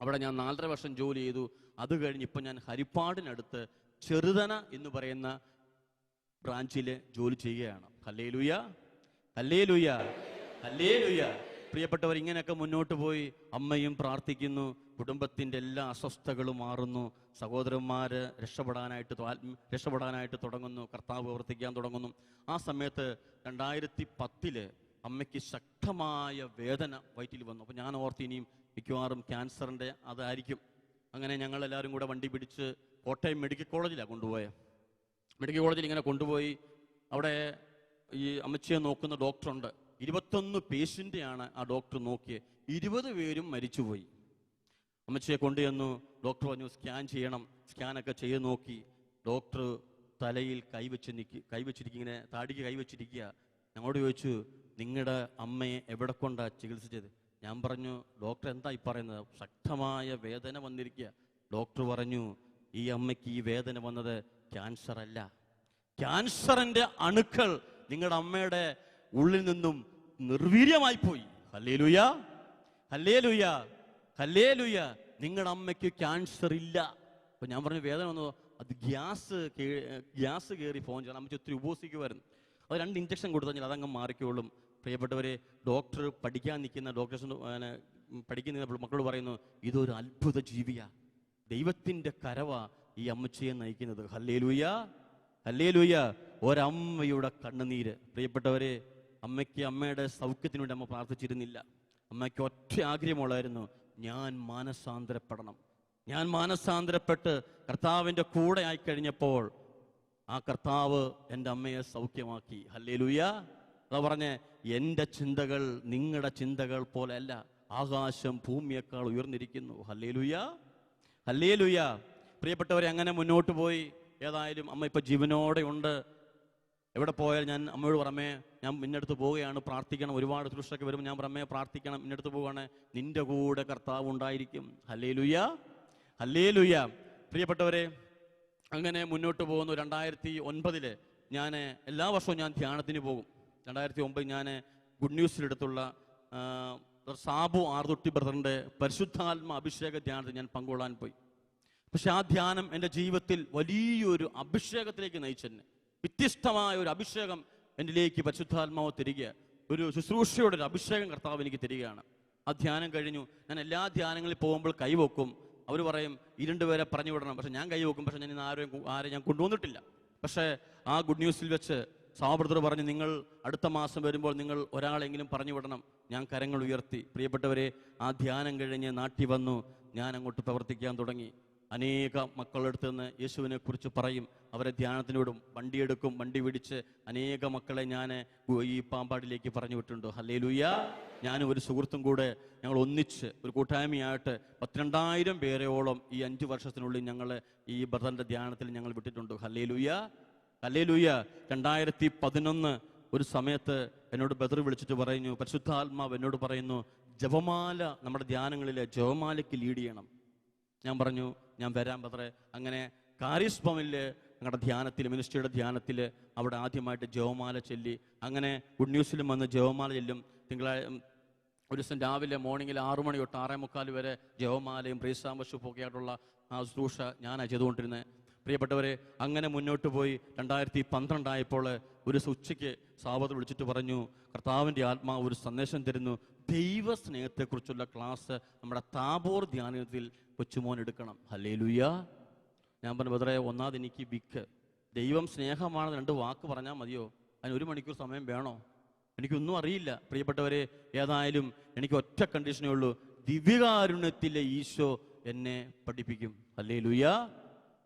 അവിടെ ഞാൻ 4.5 വർഷം ജോലി ചെയ്തു. അത് കഴിഞ്ഞ് ഇപ്പം ഞാൻ ഹരിപ്പാടിനടുത്ത് ചെറുതന എന്ന് പറയുന്ന ബ്രാഞ്ചിൽ ജോലി ചെയ്യുകയാണ്. Hallelujah, hallelujah, hallelujah. പ്രിയപ്പെട്ടവർ, ഇങ്ങനെയൊക്കെ മുന്നോട്ട് പോയി. അമ്മയും പ്രാർത്ഥിക്കുന്നു, കുടുംബത്തിൻ്റെ എല്ലാ അസ്വസ്ഥതകളും മാറുന്നു. സഹോദരന്മാർ രക്ഷപ്പെടാനായിട്ട് തുടങ്ങുന്നു. കർത്താവ് പ്രവർത്തിക്കാൻ തുടങ്ങുന്നു. ആ സമയത്ത് 2010 അമ്മയ്ക്ക് ശക്തമായ വേദന വയറ്റിൽ വന്നു. അപ്പോൾ ഞാൻ ഓർത്ത് ഇനിയും മിക്കവാറും ക്യാൻസറിൻ്റെ അതായിരിക്കും. അങ്ങനെ ഞങ്ങളെല്ലാവരും കൂടെ വണ്ടി പിടിച്ച് കോട്ടയം മെഡിക്കൽ കോളേജിലാണ് കൊണ്ടുപോയത്. മെഡിക്കൽ കോളേജിൽ ഇങ്ങനെ കൊണ്ടുപോയി അവിടെ ഈ അമ്മച്ചിയെ നോക്കുന്ന ഡോക്ടറുണ്ട്. 21 പേഷ്യൻ്റെയാണ് ആ ഡോക്ടർ നോക്കിയത്. 20 പേരും മരിച്ചുപോയി. അമ്മച്ചിയെ കൊണ്ടുചെന്നു. ഡോക്ടർ പറഞ്ഞു സ്കാൻ ചെയ്യണം. സ്കാനൊക്കെ ചെയ്ത് നോക്കി. ഡോക്ടർ തലയിൽ കൈവച്ചിരിക്കുക, ഇങ്ങനെ താടിക്ക് കൈവച്ചിരിക്കുക. ഞങ്ങളോട് ചോദിച്ചു, നിങ്ങളുടെ അമ്മയെ എവിടെ കൊണ്ടാണ് ചികിത്സിച്ചത്? ഞാൻ പറഞ്ഞു, ഡോക്ടർ എന്താ ഈ പറയുന്നത്? ശക്തമായ വേദന വന്നിരിക്കുക. ഡോക്ടർ പറഞ്ഞു, ഈ അമ്മയ്ക്ക് ഈ വേദന വന്നത് ക്യാൻസർ അല്ല, ക്യാൻസറിന്റെ അണുക്കൾ നിങ്ങളുടെ അമ്മയുടെ ഉള്ളിൽ നിന്നും നിർവീര്യമായി പോയി. Hallelujah, hallelujah, hallelujah. നിങ്ങളുടെ അമ്മയ്ക്ക് ക്യാൻസർ ഇല്ല. അപ്പൊ ഞാൻ പറഞ്ഞു, വേദന വന്നതോ? അത് ഗ്യാസ് കയറി ഫോൺ ചെയ്യണം. അമ്മയ്ക്ക് ഒത്തിരി ഉപസിക്കുമായിരുന്നു. അത് 2 ഇഞ്ചക്ഷൻ കൊടുത്തു കഴിഞ്ഞാൽ അതങ്ങ് മാറിക്കോളും. പ്രിയപ്പെട്ടവരെ, ഡോക്ടർ പഠിക്കാൻ നിൽക്കുന്ന ഡോക്ടേഴ്സിന് പഠിക്കുന്ന മക്കളോട് പറയുന്നു, ഇതൊരു അത്ഭുത ജീവിയാ, ദൈവത്തിൻ്റെ കരവ ഈ അമ്മച്ചിയെ നയിക്കുന്നത്. Hallelujah, hallelujah. ഒരമ്മയുടെ കണ്ണുനീര്. പ്രിയപ്പെട്ടവരെ, അമ്മയ്ക്ക് അമ്മയുടെ സൗഖ്യത്തിനു വേണ്ടി അമ്മ പ്രാർത്ഥിച്ചിരുന്നില്ല. അമ്മയ്ക്ക് ഒറ്റ ആഗ്രഹമുള്ളായിരുന്നു, ഞാൻ മാനസാന്തരപ്പെടണം. ഞാൻ മാനസാന്തരപ്പെട്ട് കർത്താവിൻ്റെ കൂടെ ആയിക്കഴിഞ്ഞപ്പോൾ ആ കർത്താവ് എൻ്റെ അമ്മയെ സൗഖ്യമാക്കി. ഹല്ലേലൂയ. അതാ പറഞ്ഞേ, എൻ്റെ ചിന്തകൾ നിങ്ങളുടെ ചിന്തകൾ പോലെയല്ല, ആകാശം ഭൂമിയേക്കാൾ ഉയർന്നിരിക്കുന്നു. Hallelujah, hallelujah. പ്രിയപ്പെട്ടവരെ, അങ്ങനെ മുന്നോട്ട് പോയി. ഏതായാലും അമ്മ ഇപ്പം ജീവനോടെ ഉണ്ട്. എവിടെ പോയാൽ ഞാൻ അമ്മയോട് പറമേ, ഞാൻ ഇന്നടുത്ത് പോവുകയാണ്, പ്രാർത്ഥിക്കണം. ഒരുപാട് ദൃഷ്ടമൊക്കെ വരുമ്പോൾ ഞാൻ പറമേ പ്രാർത്ഥിക്കണം, ഇന്നടുത്ത് പോവുകയാണ്, നിന്റെ കൂടെ കർത്താവ് ഉണ്ടായിരിക്കും. Hallelujah, hallelujah. പ്രിയപ്പെട്ടവരെ, അങ്ങനെ മുന്നോട്ട് പോകുന്നു. 2009 ഞാൻ എല്ലാ വർഷവും ഞാൻ ധ്യാനത്തിന് പോകും. 2009 ഞാൻ ഗുഡ് ന്യൂസിനടുത്തുള്ള സാബു ആർതൊട്ടി ബ്രദറിൻ്റെ പരിശുദ്ധാത്മ അഭിഷേക ധ്യാനത്തിൽ ഞാൻ പങ്കുകൊള്ളാൻ പോയി. പക്ഷെ ആ ധ്യാനം എൻ്റെ ജീവിതത്തിൽ വലിയൊരു അഭിഷേകത്തിലേക്ക് നയിച്ചെന്നെ. വ്യത്യസ്തമായ ഒരു അഭിഷേകം എന്നിലേക്ക് പരിശുദ്ധാത്മാവ് തരിക, ഒരു ശുശ്രൂഷയുടെ ഒരു അഭിഷേകം കർത്താവ് എനിക്ക് തരികയാണ്. ആ ധ്യാനം കഴിഞ്ഞു. ഞാൻ എല്ലാ ധ്യാനങ്ങളിൽ പോകുമ്പോൾ കൈവെക്കും. അവർ പറയും 2 പേരെ പറഞ്ഞു വിടണം. പക്ഷെ ഞാൻ കൈവെക്കും. പക്ഷെ ഞാൻ ഇന്ന് ആരെ ഞാൻ കൊണ്ടുവന്നിട്ടില്ല. പക്ഷേ ആ ഗുഡ് ന്യൂസിൽ വെച്ച് സാബ്രദർ പറഞ്ഞു, നിങ്ങൾ അടുത്ത മാസം വരുമ്പോൾ നിങ്ങൾ ഒരാളെങ്കിലും പറഞ്ഞു വിടണം. ഞാൻ കരങ്ങൾ ഉയർത്തി. പ്രിയപ്പെട്ടവരെ, ആ ധ്യാനം കഴിഞ്ഞ് നാട്ടിൽ വന്നു. ഞാൻ അങ്ങോട്ട് പ്രവർത്തിക്കാൻ തുടങ്ങി. അനേക മക്കളെടുത്ത് നിന്ന് യേശുവിനെ കുറിച്ച് പറയും. അവരെ ധ്യാനത്തിന് വിടും. വണ്ടിയെടുക്കും. വണ്ടി പിടിച്ച് അനേക മക്കളെ ഞാൻ ഈ പാമ്പാടിലേക്ക് പറഞ്ഞു വിട്ടിട്ടുണ്ട്. ഹല്ലേലൂയ. ഞാനും ഒരു സുഹൃത്തും കൂടെ ഞങ്ങൾ ഒന്നിച്ച് ഒരു കൂട്ടായ്മയായിട്ട് 12,000 പേരെയോളം ഈ 5 വർഷത്തിനുള്ളിൽ ഞങ്ങൾ ഈ ബ്രദറിൻ്റെ ധ്യാനത്തിൽ ഞങ്ങൾ വിട്ടിട്ടുണ്ട്. Hallelujah, hallelujah. 2011 ഒരു സമയത്ത് എന്നോട് ബദർ വിളിച്ചിട്ട് പറയുന്നു, പരിശുദ്ധാത്മാവ് എന്നോട് പറയുന്നു, ജപമാല നമ്മുടെ ധ്യാനങ്ങളിലെ ജപമാലയ്ക്ക് ലീഡ് ചെയ്യണം. ഞാൻ പറഞ്ഞു, ഞാൻ വരാൻ ബദറെ. അങ്ങനെ കാരിസ്ഭവനിൽ ഞങ്ങളുടെ ധ്യാനത്തിൽ, മിനിസ്ട്രിയുടെ ധ്യാനത്തിൽ അവിടെ ആദ്യമായിട്ട് ജപമാല ചൊല്ലി. അങ്ങനെ ഗുഡ് ന്യൂസിലും വന്ന് ജപമാല ചൊല്ലും. ഒരു ദിവസം രാവിലെ മോർണിംഗിൽ 6 മണി തൊട്ട് 6:45 വരെ ജപമാലയും പ്രീസാമ്പശുപ്പും ഒക്കെ ആയിട്ടുള്ള ആ ശുശ്രൂഷ ഞാനാണ് ചെയ്തുകൊണ്ടിരുന്നത്. പ്രിയപ്പെട്ടവരെ, അങ്ങനെ മുന്നോട്ട് പോയി. 2012 ആയപ്പോൾ ഒരു ഉച്ചയ്ക്ക് സാബത്ത് വിളിച്ചിട്ട് പറഞ്ഞു, കർത്താവിൻ്റെ ആത്മാവ് ഒരു സന്ദേശം തരുന്നു, ദൈവ സ്നേഹത്തെക്കുറിച്ചുള്ള ക്ലാസ് നമ്മുടെ താബോർ ധ്യാനത്തിൽ കൊച്ചുമോൻ എടുക്കണം. ഹല്ലേലൂയ. ഞാൻ പറഞ്ഞു, ബദറെ, ഒന്നാമത് എനിക്ക് ദൈവം സ്നേഹമാണെന്ന് 2 വാക്ക് പറഞ്ഞാൽ മതിയോ? അതിന് 1 മണിക്കൂർ സമയം വേണോ? എനിക്കൊന്നും അറിയില്ല. പ്രിയപ്പെട്ടവരെ, ഏതായാലും എനിക്ക് ഒറ്റ കണ്ടീഷനേ ഉള്ളൂ, ദിവ്യകാരുണ്യത്തിലെ ഈശോ എന്നെ പഠിപ്പിക്കും. Hallelujah,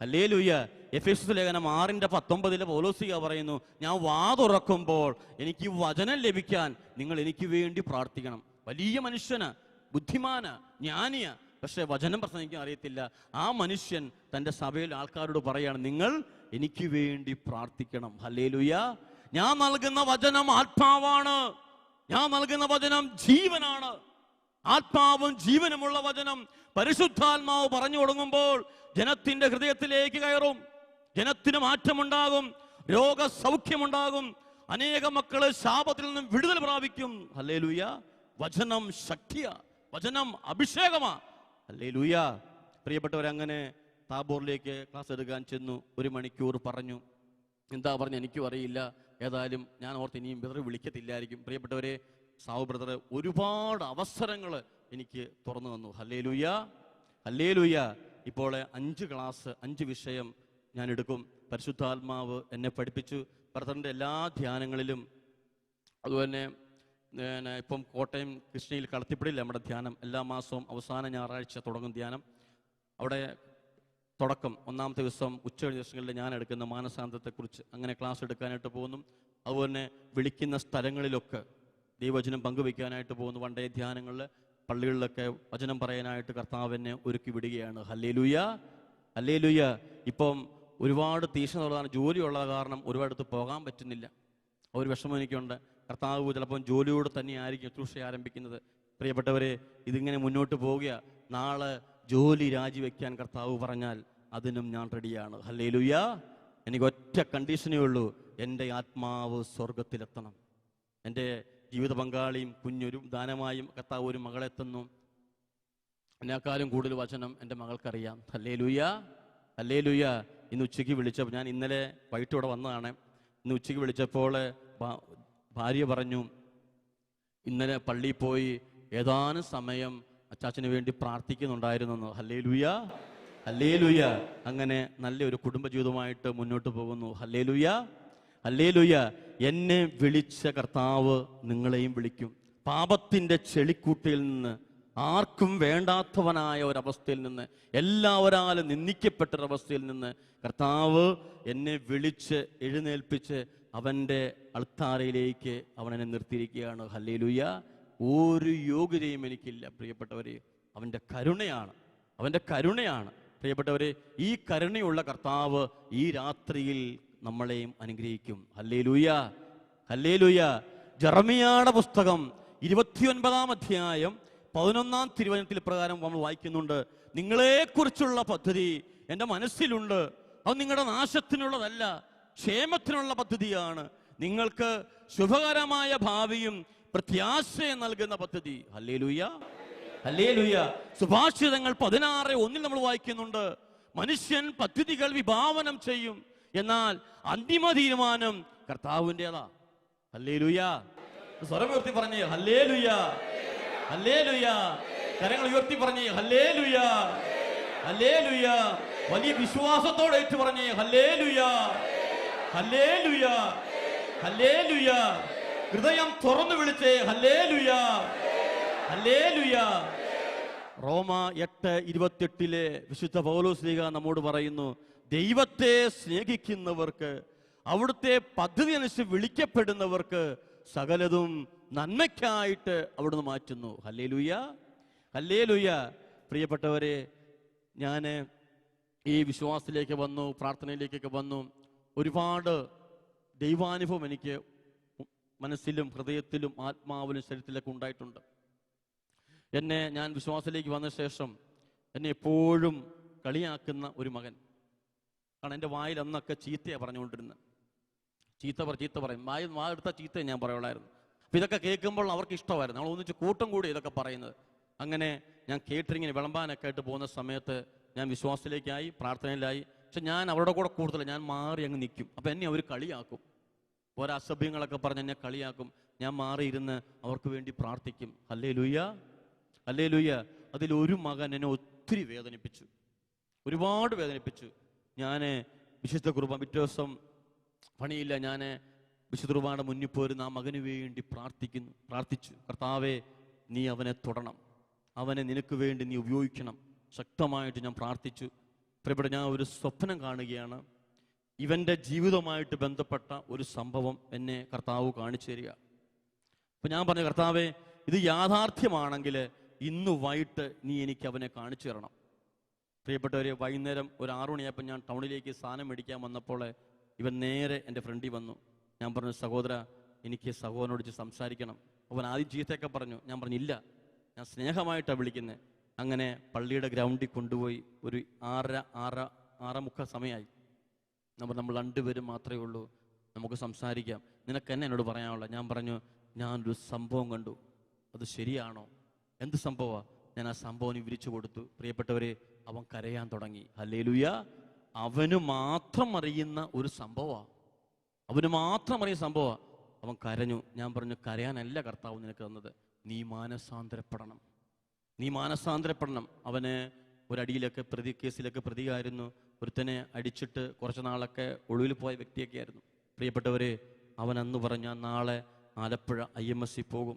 hallelujah. എഫേസ്യസ് ലേഖനം 6:19 പൗലോസ് പറയുന്നു, ഞാൻ വാ തുറക്കുമ്പോൾ എനിക്ക് വചനം ലഭിക്കാൻ നിങ്ങൾ എനിക്ക് വേണ്ടി പ്രാർത്ഥിക്കണം. വലിയ മനുഷ്യന്, ബുദ്ധിമാന്, ജ്ഞാനിയ, പക്ഷെ വചനം പ്രസംഗിക്കാൻ അറിയത്തില്ല. ആ മനുഷ്യൻ തൻ്റെ സഭയിൽ ആൾക്കാരോട് പറയാണ്, നിങ്ങൾ എനിക്ക് വേണ്ടി പ്രാർത്ഥിക്കണം. ഹല്ലേലൂയ. ഞാൻ നൽകുന്ന വചനം ആത്മാവാണ്. ഞാൻ നൽകുന്ന വചനം ജീവനാണ്. ആത്മാവും ജീവനുമുള്ള വചനം പരിശുദ്ധാത്മാവ് പറഞ്ഞു തുടങ്ങുമ്പോൾ ജനത്തിന്റെ ഹൃദയത്തിലേക്ക് കയറും. ജനത്തിന് മാറ്റമുണ്ടാകും, രോഗസൗഖ്യമുണ്ടാകും. അനേക മക്കള് ശാപത്തിൽ നിന്നും വിടുതൽ പ്രാപിക്കും. ഹല്ലേലൂയ. വചനം ശക്തിയാ, വചനം അഭിഷേകമാ. ഹല്ലേലൂയ. പ്രിയപ്പെട്ടവരങ്ങനെ താബോറിലേക്ക് ക്ലാസ് എടുക്കാൻ ചെന്നു. 1 മണിക്കൂർ പറഞ്ഞു. എന്താ പറഞ്ഞു എനിക്കും അറിയില്ല. ഏതായാലും ഞാൻ ഓർത്ത് ഇനിയും ബ്രദർ വിളിക്കത്തില്ലായിരിക്കും. പ്രിയപ്പെട്ടവരെ, സാവു ബ്രദർ ഒരുപാട് അവസരങ്ങൾ എനിക്ക് തുറന്നു തന്നു. Hallelujah, hallelujah. ഇപ്പോൾ 5 ക്ലാസ് 5 വിഷയം ഞാൻ എടുക്കും. പരിശുദ്ധാത്മാവ് എന്നെ പഠിപ്പിച്ചു. ബ്രദറിൻ്റെ എല്ലാ ധ്യാനങ്ങളിലും അതുപോലെ ഇപ്പം കോട്ടയം കൃഷ്ണയിൽ കളത്തിപ്പടിയില്ല നമ്മുടെ ധ്യാനം. എല്ലാ മാസവും അവസാന ഞായറാഴ്ച തുടങ്ങും ധ്യാനം. അവിടെ തുടക്കം 1-ാമത്തെ ദിവസം ഉച്ചകഴിഞ്ഞ ദിവസങ്ങളിൽ ഞാൻ എടുക്കുന്ന മാനസാന്തരത്തെക്കുറിച്ച് അങ്ങനെ ക്ലാസ് എടുക്കാനായിട്ട് പോകുന്നു. അതുപോലെ തന്നെ വിളിക്കുന്ന സ്ഥലങ്ങളിലൊക്കെ ദൈവവചനം പങ്കുവയ്ക്കാനായിട്ട് പോകുന്നു. വൺ ഡേ ധ്യാനങ്ങളിൽ പള്ളികളിലൊക്കെ വചനം പറയാനായിട്ട് കർത്താവിനെ ഒരുക്കി വിടുകയാണ്. Hallelujah, hallelujah. ഇപ്പം ഒരുപാട് തീക്ഷ്ണതയുള്ളതാണ്, ജോലിയുള്ള കാരണം ഒരുപാടത്ത് പോകാൻ പറ്റുന്നില്ല. ഒരു വിഷമം എനിക്കുണ്ട്. കർത്താവ് ചിലപ്പം ജോലിയോട് തന്നെ ആയിരിക്കും ശുശ്രൂഷ ആരംഭിക്കുന്നത്. പ്രിയപ്പെട്ടവരെ, ഇതിങ്ങനെ മുന്നോട്ട് പോവുക. നാളെ ജോലി രാജിവെക്കാൻ കർത്താവ് പറഞ്ഞാൽ അതിനും ഞാൻ റെഡിയാണ്. ഹല്ലേലൂയ. എനിക്ക് ഒറ്റ കണ്ടീഷനേ ഉള്ളൂ, എൻ്റെ ആത്മാവ് സ്വർഗത്തിലെത്തണം. എൻ്റെ ജീവിത പങ്കാളിയും കുഞ്ഞൊരു ദാനമായും കർത്താവ് ഒരു മകളെത്തുന്നു. എന്നെക്കാളും കൂടുതൽ വചനം എൻ്റെ മകൾക്കറിയാം. Hallelujah, hallelujah. ഇന്ന് ഉച്ചയ്ക്ക് വിളിച്ചപ്പോൾ, ഞാൻ ഇന്നലെ വൈകിട്ട് ഇവിടെ വന്നതാണ്. ഇന്ന് ഉച്ചയ്ക്ക് വിളിച്ചപ്പോൾ ഭാര്യ പറഞ്ഞു, ഇന്നലെ പള്ളിയിൽ പോയി ഏതാനും സമയം അച്ചാച്ചന് വേണ്ടി പ്രാർത്ഥിക്കുന്നുണ്ടായിരുന്നു. Hallelujah, hallelujah. അങ്ങനെ നല്ലൊരു കുടുംബജീവിതമായിട്ട് മുന്നോട്ട് പോകുന്നു. Hallelujah, hallelujah. എന്നെ വിളിച്ച കർത്താവ് നിങ്ങളെയും വിളിക്കും. പാപത്തിൻ്റെ ചെളിക്കൂട്ടിൽ നിന്ന്, ആർക്കും വേണ്ടാത്തവനായ ഒരവസ്ഥയിൽ നിന്ന്, എല്ലാവരാലും നിന്ദിക്കപ്പെട്ടൊരവസ്ഥയിൽ നിന്ന് കർത്താവ് എന്നെ വിളിച്ച് എഴുന്നേൽപ്പിച്ച് അവൻ്റെ അൾത്താരയിലേക്ക് അവൻ എന്നെ നിർത്തിയിരിക്കുകയാണ്. ഹല്ലേലൂയ. ഒരു യോഗ്യതയും എനിക്കില്ല പ്രിയപ്പെട്ടവരെ. അവൻ്റെ കരുണയാണ്, അവൻ്റെ കരുണയാണ് പ്രിയപ്പെട്ടവരെ. ഈ കരുണയുള്ള കർത്താവ് ഈ രാത്രിയിൽ നമ്മളെയും അനുഗ്രഹിക്കും. Hallelujah, hallelujah. ജെറമിയായുടെ പുസ്തകം 29-ാം അധ്യായം 11-ാം തിരുവചനത്തിൽ പ്രകാരം നമ്മൾ വായിക്കുന്നുണ്ട്, നിങ്ങളെക്കുറിച്ചുള്ള പദ്ധതി എൻ്റെ മനസ്സിലുണ്ട്, അത് നിങ്ങളുടെ നാശത്തിനുള്ളതല്ല, ക്ഷേമത്തിനുള്ള പദ്ധതിയാണ്, നിങ്ങൾക്ക് ശുഭകരമായ ഭാവിയും പ്രത്യാശയം നൽകുന്ന പദ്ധതി. Hallelujah, hallelujah. സുഭാഷിതങ്ങൾ 16:1 നമ്മൾ വായിക്കുന്നുണ്ട്, മനുഷ്യൻ പദ്ധതികൾ വിഭാവനം ചെയ്യും, എന്നാൽ അന്തിമ തീരുമാനം കർത്താവിൻ്റെതാ. ഹല്ലേലൂയ. സ്വരം ഉയർത്തി പറഞ്ഞേ ഹല്ലേലൂയ, ഹല്ലേലൂയ. കരങ്ങൾ ഉയർത്തി പറഞ്ഞേ ഹല്ലേലൂയ, ഹല്ലേലൂയ. വലിയ വിശ്വാസത്തോടെ ഏറ്റു പറഞ്ഞേ ഹല്ലേലൂയ, ഹല്ലേലൂയ, ഹല്ലേലൂയ. ഹൃദയം തുറന്നു വിളിച്ചേ ഹല്ലേലൂയ, ഹല്ലേലൂയ. റോമ 8:28 വിശുദ്ധ പൗലോസ് ശ്ലീഹ നമ്മോട് പറയുന്നു, ദൈവത്തെ സ്നേഹിക്കുന്നവർക്ക്, അവിടുത്തെ പദ്ധതി അനുസരിച്ച് വിളിക്കപ്പെടുന്നവർക്ക് സകലതും നന്മയ്ക്കായിട്ട് അവിടുന്ന് മാറ്റുന്നു. Hallelujah, hallelujah. പ്രിയപ്പെട്ടവരെ, ഞാൻ ഈ വിശ്വാസത്തിലേക്ക് വന്നു, പ്രാർത്ഥനയിലേക്കൊക്കെ വന്നു. ഒരുപാട് ദൈവാനുഭവം എനിക്ക് മനസ്സിലും ഹൃദയത്തിലും ആത്മാവിലും ശരീരത്തിലൊക്കെ ഉണ്ടായിട്ടുണ്ട്. ഞാൻ വിശ്വാസത്തിലേക്ക് വന്ന ശേഷം എന്നെ എപ്പോഴും കളിയാക്കുന്ന ഒരു മകൻ. കാരണം എൻ്റെ വായിൽ അന്നൊക്കെ ചീത്തയാണ് പറഞ്ഞുകൊണ്ടിരുന്നത്. ചീത്ത പറയും, വായെടുത്ത ചീത്തയെ ഞാൻ പറയുള്ളായിരുന്നു. അപ്പം ഇതൊക്കെ കേൾക്കുമ്പോൾ അവർക്ക് ഇഷ്ടമായിരുന്നു. നമ്മൾ ഒന്നിച്ച് കൂട്ടം കൂടി ഇതൊക്കെ പറയുന്നത്. അങ്ങനെ ഞാൻ കേറ്ററിങ്ങിന് വിളമ്പാനൊക്കെ ആയിട്ട് പോകുന്ന സമയത്ത് ഞാൻ വിശ്വാസത്തിലേക്കായി, പ്രാർത്ഥനയിലായി. പക്ഷെ ഞാൻ അവരുടെ കൂടെ കൂടുതൽ ഞാൻ മാറി അങ്ങ് നിൽക്കും. അപ്പം എന്നെ അവർ കളിയാക്കും, ഓരോ അസഭ്യങ്ങളൊക്കെ പറഞ്ഞ് എന്നെ കളിയാക്കും. ഞാൻ മാറിയിരുന്ന് അവർക്ക് വേണ്ടി പ്രാർത്ഥിക്കും. Hallelujah, hallelujah. അതിലൊരു മകൻ എന്നെ ഒത്തിരി വേദനിപ്പിച്ചു, ഒരുപാട് വേദനിപ്പിച്ചു. ഞാൻ വിശുദ്ധ കുർബാന പിറ്റേ ദിവസം പണിയില്ല, ഞാൻ വിശുദ്ധ കുർബാനയുടെ മുന്നിൽ പോരുന്ന ആ മകന് വേണ്ടി പ്രാർത്ഥിച്ചു. കർത്താവേ, നീ അവനെ തൊടണം, അവനെ നിനക്ക് വേണ്ടി നീ ഉപയോഗിക്കണം. ശക്തമായിട്ട് ഞാൻ പ്രാർത്ഥിച്ചു. പ്രിയപ്പെട്ട, ഞാൻ ഒരു സ്വപ്നം കാണുകയാണ്. ഇവൻ്റെ ജീവിതവുമായിട്ട് ബന്ധപ്പെട്ട ഒരു സംഭവം എന്നെ കർത്താവ് കാണിച്ചു തരിക. അപ്പം ഞാൻ പറഞ്ഞു, കർത്താവേ, ഇത് യാഥാർത്ഥ്യമാണെങ്കിൽ ഇന്ന് വൈകിട്ട് നീ എനിക്ക് അവനെ കാണിച്ചു തരണം. പ്രിയപ്പെട്ടവരെ, വൈകുന്നേരം ഒരു 6 മണിയായപ്പോൾ ഞാൻ ടൗണിലേക്ക് സാധനം മേടിക്കാൻ വന്നപ്പോൾ ഇവൻ നേരെ എൻ്റെ ഫ്രണ്ടിൽ വന്നു. ഞാൻ പറഞ്ഞു, സഹോദര, എനിക്ക് സഹോദരനോട് സംസാരിക്കണം. അവൻ ആദ്യം ചീത്തയൊക്കെ പറഞ്ഞു. ഞാൻ പറഞ്ഞില്ല, ഞാൻ സ്നേഹമായിട്ടാണ് വിളിക്കുന്നത്. അങ്ങനെ പള്ളിയുടെ ഗ്രൗണ്ടിൽ കൊണ്ടുപോയി ഒരു 6:30 സമയമായി. നമ്മൾ 2 പേരും മാത്രമേ ഉള്ളൂ, നമുക്ക് സംസാരിക്കാം, നിനക്ക് എന്നെ എന്നോട് പറയാനുള്ളത്. ഞാൻ പറഞ്ഞു, ഞാനൊരു സംഭവം കണ്ടു, അത് ശരിയാണോ? എന്ത് സംഭവമാണ്? ഞാൻ ആ സംഭവം വിവരിച്ചു കൊടുത്തു. പ്രിയപ്പെട്ടവരെ, അവൻ കരയാൻ തുടങ്ങി. ഹല്ലേലൂയ. അവന് മാത്രം അറിയുന്ന ഒരു സംഭവമാണ്, അവന് മാത്രം അറിയുന്ന സംഭവമാണ്. അവൻ കരഞ്ഞു. ഞാൻ പറഞ്ഞു, കരയാനല്ല കർത്താവ് നിനക്ക് തന്നത്, നീ മാനസാന്തരപ്പെടണം, നീ മാനസാന്തരപ്പെടണം. അവന് ഒരടിയിലൊക്കെ കേസിലൊക്കെ പ്രതിയായിരുന്നു. ഒരുത്തനെ അടിച്ചിട്ട് കുറച്ച് നാളൊക്കെ ഒളിവിൽ പോയ വ്യക്തിയൊക്കെ ആയിരുന്നു. പ്രിയപ്പെട്ടവരെ, അവൻ അന്ന് പറഞ്ഞ നാളെ ആലപ്പുഴ IMSC പോകും,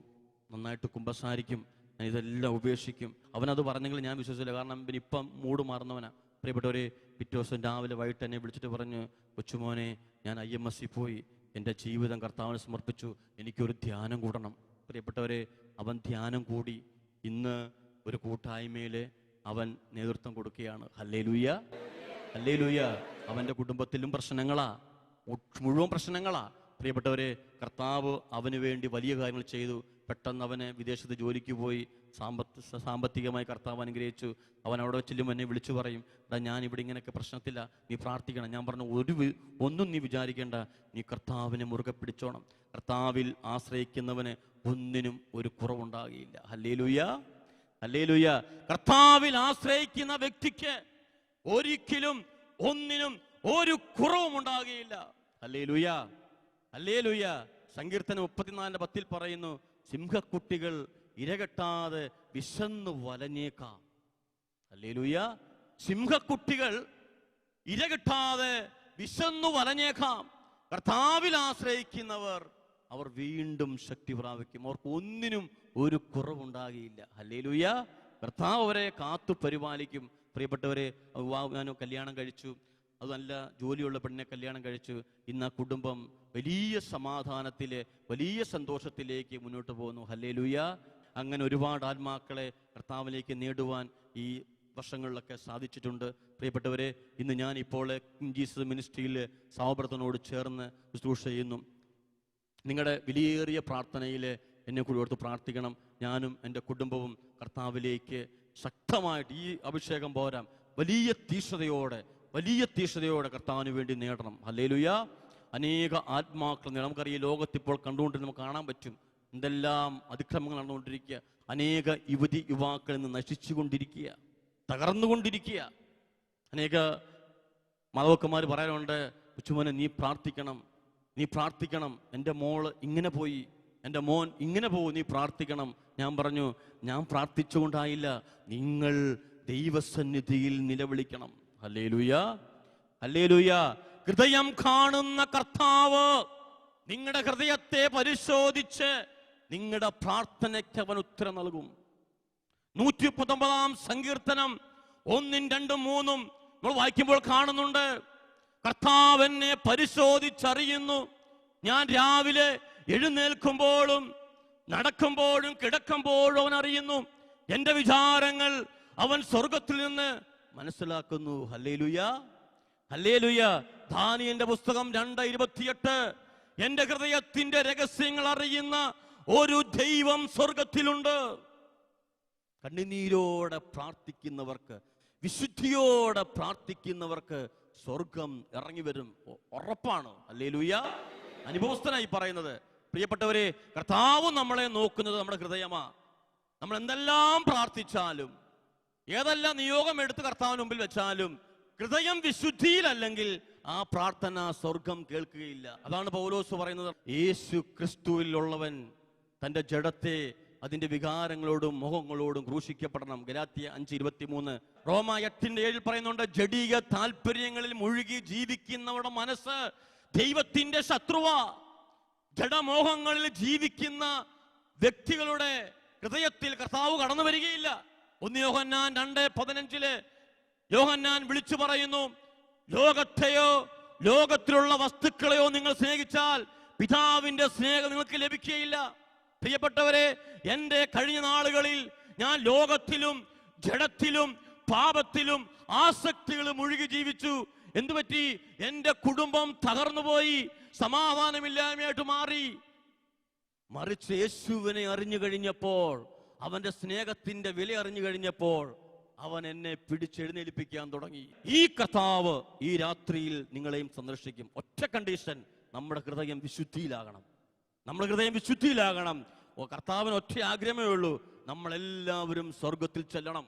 നന്നായിട്ട് കുമ്പസാരിക്കും, ഞാൻ ഇതെല്ലാം ഉപേക്ഷിക്കും. അവനത് പറഞ്ഞെങ്കിൽ ഞാൻ വിശ്വസിച്ചില്ല. കാരണം ഇപ്പം മൂഡ് മാറുന്നവനാ. പ്രിയപ്പെട്ടവരെ, പിറ്റേ ദിവസം രാവിലെ വൈകിട്ട് എന്നെ വിളിച്ചിട്ട് പറഞ്ഞു, കൊച്ചുമോനെ, ഞാൻ IMSC പോയി, എൻ്റെ ജീവിതം കർത്താവിന് സമർപ്പിച്ചു, എനിക്കൊരു ധ്യാനം കൂടണം. പ്രിയപ്പെട്ടവരെ, അവൻ ധ്യാനം കൂടി. ഇന്ന് ഒരു കൂട്ടായ്മയിൽ അവൻ നേതൃത്വം കൊടുക്കുകയാണ്. Hallelujah, hallelujah. അവൻ്റെ കുടുംബത്തിലും പ്രശ്നങ്ങളാ, മുഴുവൻ പ്രശ്നങ്ങളാ. പ്രിയപ്പെട്ടവരെ, കർത്താവ് അവന് വേണ്ടി വലിയ കാര്യങ്ങൾ ചെയ്തു. പെട്ടെന്ന് അവന് വിദേശത്ത് ജോലിക്ക് പോയി, സാമ്പത്തികമായി കർത്താവ് അനുഗ്രഹിച്ചു. അവൻ അവിടെ ചെല്ലുമ്പോൾ എന്നെ വിളിച്ചു പറയും, എടാ ഞാൻ ഇവിടെ ഇങ്ങനെയൊക്കെ പ്രശ്നത്തില്ല, നീ പ്രാർത്ഥിക്കണം. ഞാൻ പറഞ്ഞു, ഒന്നും നീ വിചാരിക്കേണ്ട, നീ കർത്താവിനെ മുറുകെ പിടിച്ചോണം. കർത്താവിൽ ആശ്രയിക്കുന്നവന് ഒന്നിനും ഒരു കുറവുണ്ടാകുകയില്ല. Hallelujah, hallelujah. കർത്താവിൽ ആശ്രയിക്കുന്ന വ്യക്തിക്ക് ഒരിക്കലും ഒന്നിനും ഒരു കുറവും ഉണ്ടാകുകയില്ല. Hallelujah, hallelujah. സങ്കീർത്തനം 34:10 പറയുന്നു, സിംഹക്കുട്ടികൾ ഇരകെട്ടാതെ വിശന്നു വലഞ്ഞേക്കാം. ഹല്ലേലൂയ. സിംഹക്കുട്ടികൾ ഇരകെട്ടാതെ വിശന്നു വലഞ്ഞേക്കാം. കർത്താവിൽ ആശ്രയിക്കുന്നവർ അവർ വീണ്ടും ശക്തി പ്രാപിക്കും. അവർക്ക് ഒന്നിനും ഒരു കുറവുണ്ടാകുകയില്ല. ഹല്ലേലൂയ. കർത്താവ് അവരെ കാത്തു പരിപാലിക്കും. പ്രിയപ്പെട്ടവരെ, ഞാൻ കല്യാണം കഴിച്ചു, അത് നല്ല ജോലിയുള്ള പെണ്ണിനെ കല്യാണം കഴിച്ചു. ഇന്ന് ആ കുടുംബം വലിയ സമാധാനത്തിൽ, വലിയ സന്തോഷത്തിലേക്ക് മുന്നോട്ട് പോകുന്നു. ഹല്ലേലൂയ. അങ്ങനെ ഒരുപാട് ആത്മാക്കളെ കർത്താവിലേക്ക് നേടുവാൻ ഈ വർഷങ്ങളിലൊക്കെ സാധിച്ചിട്ടുണ്ട്. പ്രിയപ്പെട്ടവരെ, ഇന്ന് ഞാൻ ഇപ്പോൾ ജീസസ് മിനിസ്ട്രിയിൽ സഹപ്രവർത്തനോട് ചേർന്ന് ശുശ്രൂഷ ചെയ്യുന്നു. നിങ്ങളുടെ വിലയേറിയ പ്രാർത്ഥനയിൽ എന്നെ കൂടി ഓർത്ത് പ്രാർത്ഥിക്കണം. ഞാനും എൻ്റെ കുടുംബവും കർത്താവിലേക്ക് ശക്തമായിട്ട്, ഈ അഭിഷേകം പോരാ, വലിയ തീഷ്ണതയോടെ കർത്താവിന് വേണ്ടി നേടണം. ഹല്ലേലൂയ. അനേക ആത്മാക്കൾ നമുക്കറിയാം, ലോകത്തിപ്പോൾ കണ്ടുകൊണ്ട് നമുക്ക് കാണാൻ പറ്റും എന്തെല്ലാം അതിക്രമങ്ങൾ നടന്നുകൊണ്ടിരിക്കുക. അനേക യുവാക്കൾ ഇന്ന് നശിച്ചുകൊണ്ടിരിക്കുക, തകർന്നുകൊണ്ടിരിക്കുക. അനേക മാതാക്കന്മാർ പറയാറുണ്ട്, കൊച്ചുമോനെ നീ പ്രാർത്ഥിക്കണം, എൻ്റെ മോള് ഇങ്ങനെ പോയി, എൻ്റെ മോൻ ഇങ്ങനെ പോകും, നീ പ്രാർത്ഥിക്കണം. ഞാൻ പറഞ്ഞു, ഞാൻ പ്രാർത്ഥിച്ചുകൊണ്ടായില്ല, നിങ്ങൾ ദൈവസന്നിധിയിൽ നിലവിളിക്കണം. Hallelujah, hallelujah. ഹൃദയം കാണുന്ന കർത്താവ് നിങ്ങളുടെ ഹൃദയത്തെ പരിശോധിച്ച് നിങ്ങളുടെ പ്രാർത്ഥനയ്ക്ക് അവൻ ഉത്തരം നൽകും. 119 സങ്കീർത്തനം 1, 2, 3 നമ്മൾ വായിക്കുമ്പോൾ കാണുന്നുണ്ട്, കർത്താവ് എന്നെ പരിശോധിച്ചറിയുന്നു. ഞാൻ രാവിലെ എഴുന്നേൽക്കുമ്പോഴും നടക്കുമ്പോഴും കിടക്കുമ്പോഴും അവൻ അറിയുന്നു. എൻ്റെ വിചാരങ്ങൾ അവൻ സ്വർഗത്തിൽ നിന്ന് മനസ്സിലാക്കുന്നു. Hallelujah, hallelujah. ദാനിയേലിന്റെ പുസ്തകം 2:28, എൻ്റെ ഹൃദയത്തിന്റെ രഹസ്യങ്ങൾ അറിയുന്ന ഒരു ദൈവം സ്വർഗത്തിലുണ്ട്. കണ്ണുനീരോടെ പ്രാർത്ഥിക്കുന്നവർക്ക്, വിശുദ്ധിയോടെ പ്രാർത്ഥിക്കുന്നവർക്ക് സ്വർഗം ഇറങ്ങി വരും, ഉറപ്പാണ്. ഹല്ലേലൂയ. അനുഭവസ്ഥനായി പറയുന്നത്. പ്രിയപ്പെട്ടവരെ, കർത്താവ് നമ്മളെ നോക്കുന്നത് നമ്മുടെ ഹൃദയമാ. നമ്മൾ എന്തെല്ലാം പ്രാർത്ഥിച്ചാലും, ഏതെല്ലാം നിയോഗം എടുത്ത് കർത്താവിന് മുമ്പിൽ വെച്ചാലും, ഹൃദയം വിശുദ്ധിയിലല്ലെങ്കിൽ ആ പ്രാർത്ഥന സ്വർഗം കേൾക്കുകയില്ല. അതാണ് പൗലോസ് പറയുന്നത്, യേശു ക്രിസ്തുവിലുള്ളവൻ തൻ്റെ ജഡത്തെ അതിന്റെ വികാരങ്ങളോടും മോഹങ്ങളോടും ക്രൂശിക്കപ്പെടണം. ഗലാത്യ 5:23. റോമ 8:7 പറയുന്നുണ്ട്, ജഡീക താല്പര്യങ്ങളിൽ മുഴുകി ജീവിക്കുന്നവരുടെ മനസ്സ് ദൈവത്തിന്റെ ശത്രുവാ. ജഡമോഹങ്ങളിൽ ജീവിക്കുന്ന വ്യക്തികളുടെ ഹൃദയത്തിൽ കർത്താവ് കടന്നു വരികയില്ല. 1 യോഹന്നാൻ 2:15 യോഹന്നാൻ വിളിച്ചു പറയുന്നു, ലോകത്തെയോ ലോകത്തിലുള്ള വസ്തുക്കളെയോ നിങ്ങൾ സ്നേഹിച്ചാൽ പിതാവിന്റെ സ്നേഹം നിങ്ങൾക്ക് ലഭിക്കുകയില്ല. പ്രിയപ്പെട്ടവരെ, എൻ്റെ കഴിഞ്ഞ നാളുകളിൽ ഞാൻ ലോകത്തിലും ജഡത്തിലും പാപത്തിലും ആസക്തികളും മുഴുകി ജീവിച്ചു. എന്തുപറ്റി? എൻ്റെ കുടുംബം തകർന്നുപോയി, സമാധാനമില്ലായ്മയായിട്ട് മാറി. മറിച്ച് യേശുവിനെ അറിഞ്ഞു കഴിഞ്ഞപ്പോൾ, അവന്റെ സ്നേഹത്തിന്റെ വില അറിഞ്ഞു കഴിഞ്ഞപ്പോൾ അവൻ എന്നെ പിടിച്ചെഴുന്നേൽപ്പിക്കാൻ തുടങ്ങി. ഈ കർത്താവ് ഈ രാത്രിയിൽ നിങ്ങളെയും സന്ദർശിക്കും. ഒറ്റ കണ്ടീഷൻ, നമ്മുടെ ഹൃദയം വിശുദ്ധിയിലാകണം. നമ്മുടെ ഹൃദയം വിശുദ്ധിയിലാകണം. കർത്താവിന് ഒറ്റ ആഗ്രഹമേ ഉള്ളൂ, നമ്മളെല്ലാവരും സ്വർഗത്തിൽ ചെല്ലണം.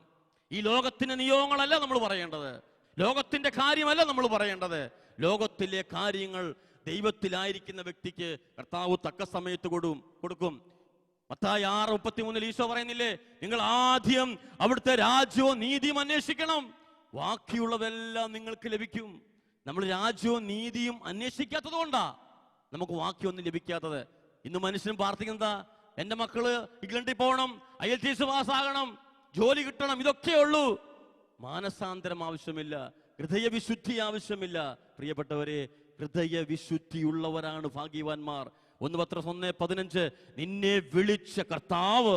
ഈ ലോകത്തിന്റെ നിയോഗങ്ങളല്ല നമ്മൾ പറയേണ്ടത്, ലോകത്തിന്റെ കാര്യമല്ല നമ്മൾ പറയേണ്ടത്. ലോകത്തിലെ കാര്യങ്ങൾ ദൈവത്തിലായിരിക്കുന്ന വ്യക്തിക്ക് കർത്താവ് തക്ക സമയത്ത് കൊടുക്കും. മത്തായി 6:33 ഈശോ പറയുന്നില്ലേ, നിങ്ങൾ ആദ്യം അവിടുത്തെ രാജ്യവും നീതിയും അന്വേഷിക്കണം, ബാക്കിയുള്ളതെല്ലാം നിങ്ങൾക്ക് ലഭിക്കും. നമ്മൾ രാജ്യവും നീതിയും അന്വേഷിക്കാത്തത് കൊണ്ടാ നമുക്ക് ബാക്കിയൊന്നും ലഭിക്കാത്തത്. ഇന്ന് മനുഷ്യൻ പ്രാർത്ഥിക്കുന്നതാ, എന്റെ മക്കള് ഇംഗ്ലണ്ടിൽ പോകണം, IELTS പാസ്സാകണം, ജോലി കിട്ടണം, ഇതൊക്കെ ഉള്ളൂ. മാനസാന്തരം ആവശ്യമില്ല, ഹൃദയവിശുദ്ധി ആവശ്യമില്ല. പ്രിയപ്പെട്ടവരെ, ഹൃദയവിശുദ്ധിയുള്ളവരാണ് ഭാഗ്യവാന്മാർ. 1 പത്രോസ് 1:15, നിന്നെ വിളിച്ച കർത്താവ്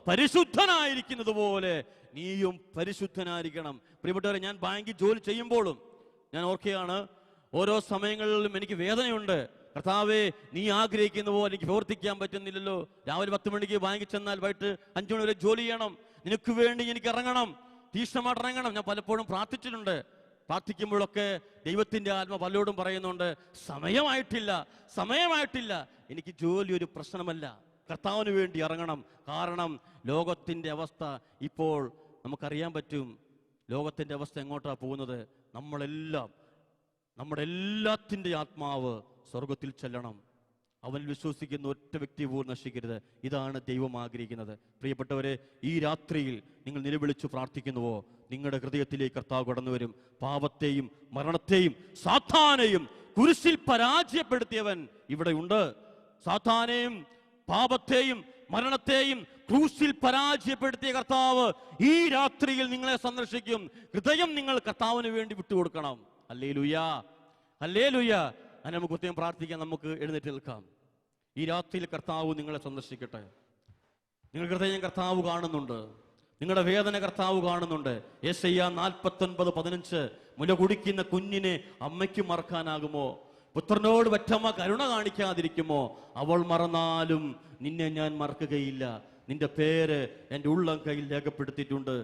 പരിശുദ്ധനായിരിക്കുന്നത് പോലെ നീയും പരിശുദ്ധനായിരിക്കണം. പ്രിയപ്പെട്ടവരെ, ഞാൻ ബാങ്കിൽ ജോലി ചെയ്യുമ്പോഴും ഞാൻ ഓർക്കുകയാണ്, ഓരോ സമയങ്ങളിലും എനിക്ക് വേദനയുണ്ട്. കർത്താവേ, നീ ആഗ്രഹിക്കുന്ന പോലെ എനിക്ക് പ്രവർത്തിക്കാൻ പറ്റുന്നില്ലല്ലോ. രാവിലെ 10 മണിക്ക് ബാങ്കിൽ ചെന്നാൽ വൈകിട്ട് 5 മണി വരെ ജോലി ചെയ്യണം. നിനക്ക് വേണ്ടി എനിക്ക് ഇറങ്ങണം, തീഷ്ണമായിട്ട് ഇറങ്ങണം. ഞാൻ പലപ്പോഴും പ്രാർത്ഥിച്ചിട്ടുണ്ട്. പ്രാർത്ഥിക്കുമ്പോഴൊക്കെ ദൈവത്തിന്റെ ആത്മ പലരോടും പറയുന്നുണ്ട്, സമയമായിട്ടില്ല. എനിക്ക് ജോലി ഒരു പ്രശ്നമല്ല, കർത്താവിന് വേണ്ടി ഇറങ്ങണം. കാരണം ലോകത്തിന്റെ അവസ്ഥ ഇപ്പോൾ നമുക്കറിയാൻ പറ്റും. ലോകത്തിന്റെ അവസ്ഥ എങ്ങോട്ടാ പോകുന്നത്? നമ്മുടെ എല്ലാത്തിന്റെ ആത്മാവ് സ്വർഗത്തിൽ ചെല്ലണം. അവനിൽ വിശ്വസിക്കുന്ന ഒറ്റ വ്യക്തി പോലും നശിക്കരുത്. ഇതാണ് ദൈവം ആഗ്രഹിക്കുന്നത്. പ്രിയപ്പെട്ടവരെ, ഈ രാത്രിയിൽ നിങ്ങൾ നിലവിളിച്ചു പ്രാർത്ഥിക്കുന്നുവോ, നിങ്ങളുടെ ഹൃദയത്തിലേക്ക് കർത്താവ് കടന്നു വരും. പാപത്തെയും മരണത്തെയും സാത്താനെയും കുരിശിൽ പരാജയപ്പെടുത്തിയവൻ ഇവിടെയുണ്ട്. സാത്താനെയും പാപത്തെയും മരണത്തെയും ക്രൂശിൽ പരാജയപ്പെടുത്തിയ കർത്താവ് ഈ രാത്രിയിൽ നിങ്ങളെ സന്ദർശിക്കും. ഹൃദയം നിങ്ങൾ കർത്താവിന് വേണ്ടി വിട്ടുകൊടുക്കണം. ഹല്ലേലൂയാ, ഹല്ലേലൂയാ. അങ്ങനെ നമുക്ക് കൃത്യം പ്രാർത്ഥിക്കാൻ, നമുക്ക് എഴുന്നേറ്റ് നിൽക്കാം. ഈ രാത്രിയിൽ കർത്താവ് നിങ്ങളെ സന്ദർശിക്കട്ടെ. നിങ്ങളുടെ ഹൃദയം കർത്താവ് കാണുന്നുണ്ട്, നിങ്ങളുടെ വേദന കർത്താവ് കാണുന്നുണ്ട്. യെശയ്യാ 49:15, മുല കുടിക്കുന്ന കുഞ്ഞിനെ അമ്മയ്ക്ക് മറക്കാനാകുമോ? പുത്രനോട് പെറ്റമ്മ കരുണ കാണിക്കാതിരിക്കുമോ? അവൾ മറന്നാലും നിന്നെ ഞാൻ മറക്കുകയില്ല, നിന്റെ പേര് എൻ്റെ ഉള്ളം കയ്യിൽ രേഖപ്പെടുത്തിയിട്ടുണ്ട്.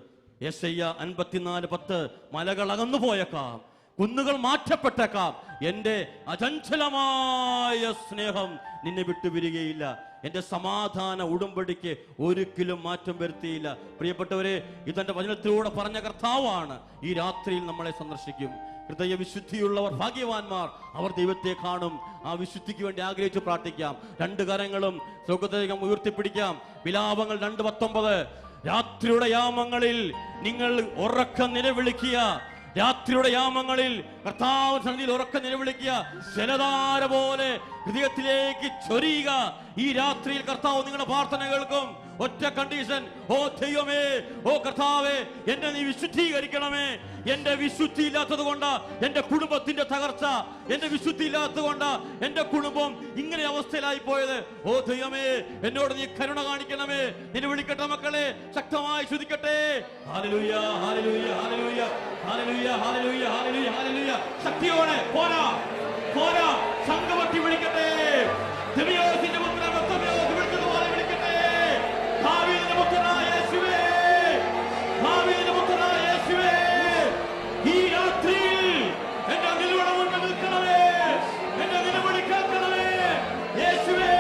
യെശയ്യാ 54:10, മലകൾ അകന്നു പോയേക്കാം, കുന്നുകൾ മാറ്റപ്പെട്ടേക്കാം, എൻ്റെ അചഞ്ചലമായ സ്നേഹം നിന്നെ വിട്ടുപിരികയില്ല, എൻ്റെ സമാധാന ഉടമ്പടിക്ക് ഒരിക്കലും മാറ്റം വരുത്തിയില്ല. പ്രിയപ്പെട്ടവരെ, ഇതെന്റെ വചനത്തിലൂടെ പറഞ്ഞ കർത്താവാണ്. ഈ രാത്രിയിൽ നമ്മളെ സന്ദർശിക്കും. ഹൃദയവിശുദ്ധിയുള്ളവർ ഭാഗ്യവാന്മാർ, അവർ ദൈവത്തെ കാണും. ആ വിശുദ്ധിക്ക് വേണ്ടി ആഗ്രഹിച്ച് പ്രാർത്ഥിക്കാം. 2 കരങ്ങളും സ്വർഗ്ഗത്തിലേക്ക് ഉയർത്തിപ്പിടിക്കാം. വിലാപങ്ങൾ 2:19, രാത്രിയുടെ യാമങ്ങളിൽ നിങ്ങൾ ഉറക്കം നിലവിളിക്കുക. രാത്രിയുടെ യാമങ്ങളിൽ കർത്താവ് സന്നിധിയിൽ ഉറക്കം നിലവിളിക്കുക. ജലധാര പോലെ ഹൃദയത്തിലേക്ക് ചൊരിയുക. ഈ രാത്രിയിൽ കർത്താവ് നിങ്ങളുടെ പ്രാർത്ഥന കേൾക്കും. ഒറ്റ കണ്ടീഷൻ, ഓ ദൈവമേ, ഓ കർത്താവേ, എന്നെ നീ വിശുദ്ധീകരിക്കണമേ. എന്റെ വിശുദ്ധി ഇല്ലാത്തത് കൊണ്ട് എന്റെ കുടുംബത്തിന്റെ തകർച്ച, എന്റെ വിശുദ്ധി ഇല്ലാത്തത് കൊണ്ട് എന്റെ കുടുംബം ഇങ്ങനെ അവസ്ഥയിലായി പോയത്. ഓ ദൈവമേ, എന്നോട് നീ കരുണ കാണിക്കണമേ. നിന്നെ വിളിക്കട്ടെ മക്കളെ, ശക്തമായി ശ്രുതിക്കട്ടെ. Hallelujah, hallelujah, hallelujah, hallelujah, hallelujah, hallelujah, hallelujah. ശക്തിയോടെ പോരാ, പോരാ, സംഘമട്ടി വിളിക്കട്ടെ. ദൈവത്തിന്റെ പുത്രൻ മൊത്തമേയോട് വിളിക്കുന്നതുപോലെ വിളിക്കട്ടെ. ദാവീദിന്റെ പുത്രനായ യേശുവേ, ദാവീദിന്റെ പുത്രനായ യേശുവേ, ഈ രാത്രിയിൽ എന്റെ നിലവിളി മുന്നിൽ നിൽക്കണമേ, എന്റെ നിലവിളി കേൾക്കണമേ യേശുവേ.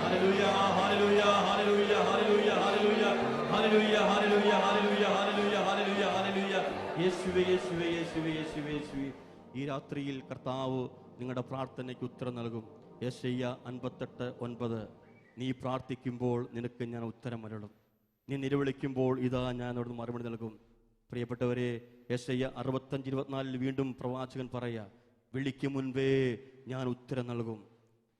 Hallelujah, hallelujah, hallelujah, hallelujah, hallelujah, hallelujah, hallelujah, hallelujah, hallelujah, hallelujah, hallelujah. യേശുവേ, യേശുവേ, യേശുവേ, യേശുവേ, യേശുവേ. ഈ രാത്രിയിൽ കർത്താവ് നിങ്ങളുടെ പ്രാർത്ഥനയ്ക്ക് ഉത്തരം നൽകും. യെശയ്യാ 58:9, നീ പ്രാർത്ഥിക്കുമ്പോൾ നിനക്ക് ഞാൻ ഉത്തരം അരുളും, നീ നിലവിളിക്കുമ്പോൾ ഇതാ ഞാൻ അവിടുന്ന് മറുപടി നൽകും. പ്രിയപ്പെട്ടവരെ, യെശയ്യാ 65:24 വീണ്ടും പ്രവാചകൻ പറയാ, വിളിക്കും മുൻപേ ഞാൻ ഉത്തരം നൽകും.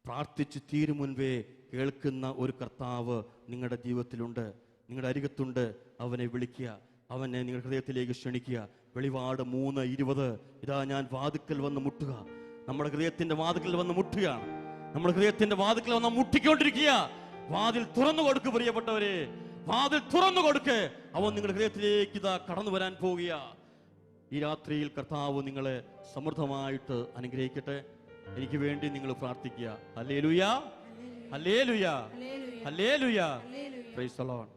പ്രാർത്ഥിച്ച് തീരും മുൻപേ കേൾക്കുന്ന ഒരു കർത്താവ് നിങ്ങളുടെ ജീവിതത്തിലുണ്ട്, നിങ്ങളുടെ അരികത്തുണ്ട്. അവനെ വിളിക്കുക, അവനെ നിങ്ങളുടെ ഹൃദയത്തിലേക്ക് ക്ഷണിക്കുക. വെളിപാട് 3:20, ഇതാ ഞാൻ വാതിക്കൽ വന്ന് മുട്ടുക. നമ്മുടെ ഹൃദയത്തിന്റെ വാതിക്കൽ വന്ന് മുട്ടുകയാണ്. നമ്മുടെ ഹൃദയത്തിന്റെ വാതിക്കൽ വന്ന് മുട്ടിക്കൊണ്ടിരിക്കുക. വാതിൽ തുറന്നു കൊടുക്ക് പ്രിയപ്പെട്ടവരെ, വാതിൽ തുറന്നു കൊടുക്ക്. അവൻ നിങ്ങളുടെ ഹൃദയത്തിലേക്ക് ഇതാ കടന്നു വരാൻ പോവുക. ഈ രാത്രിയിൽ കർത്താവ് നിങ്ങളെ സമൃദ്ധമായിട്ട് അനുഗ്രഹിക്കട്ടെ. എനിക്ക് വേണ്ടി നിങ്ങൾ പ്രാർത്ഥിക്കുക. Hallelujah, hallelujah, hallelujah. Praise the Lord.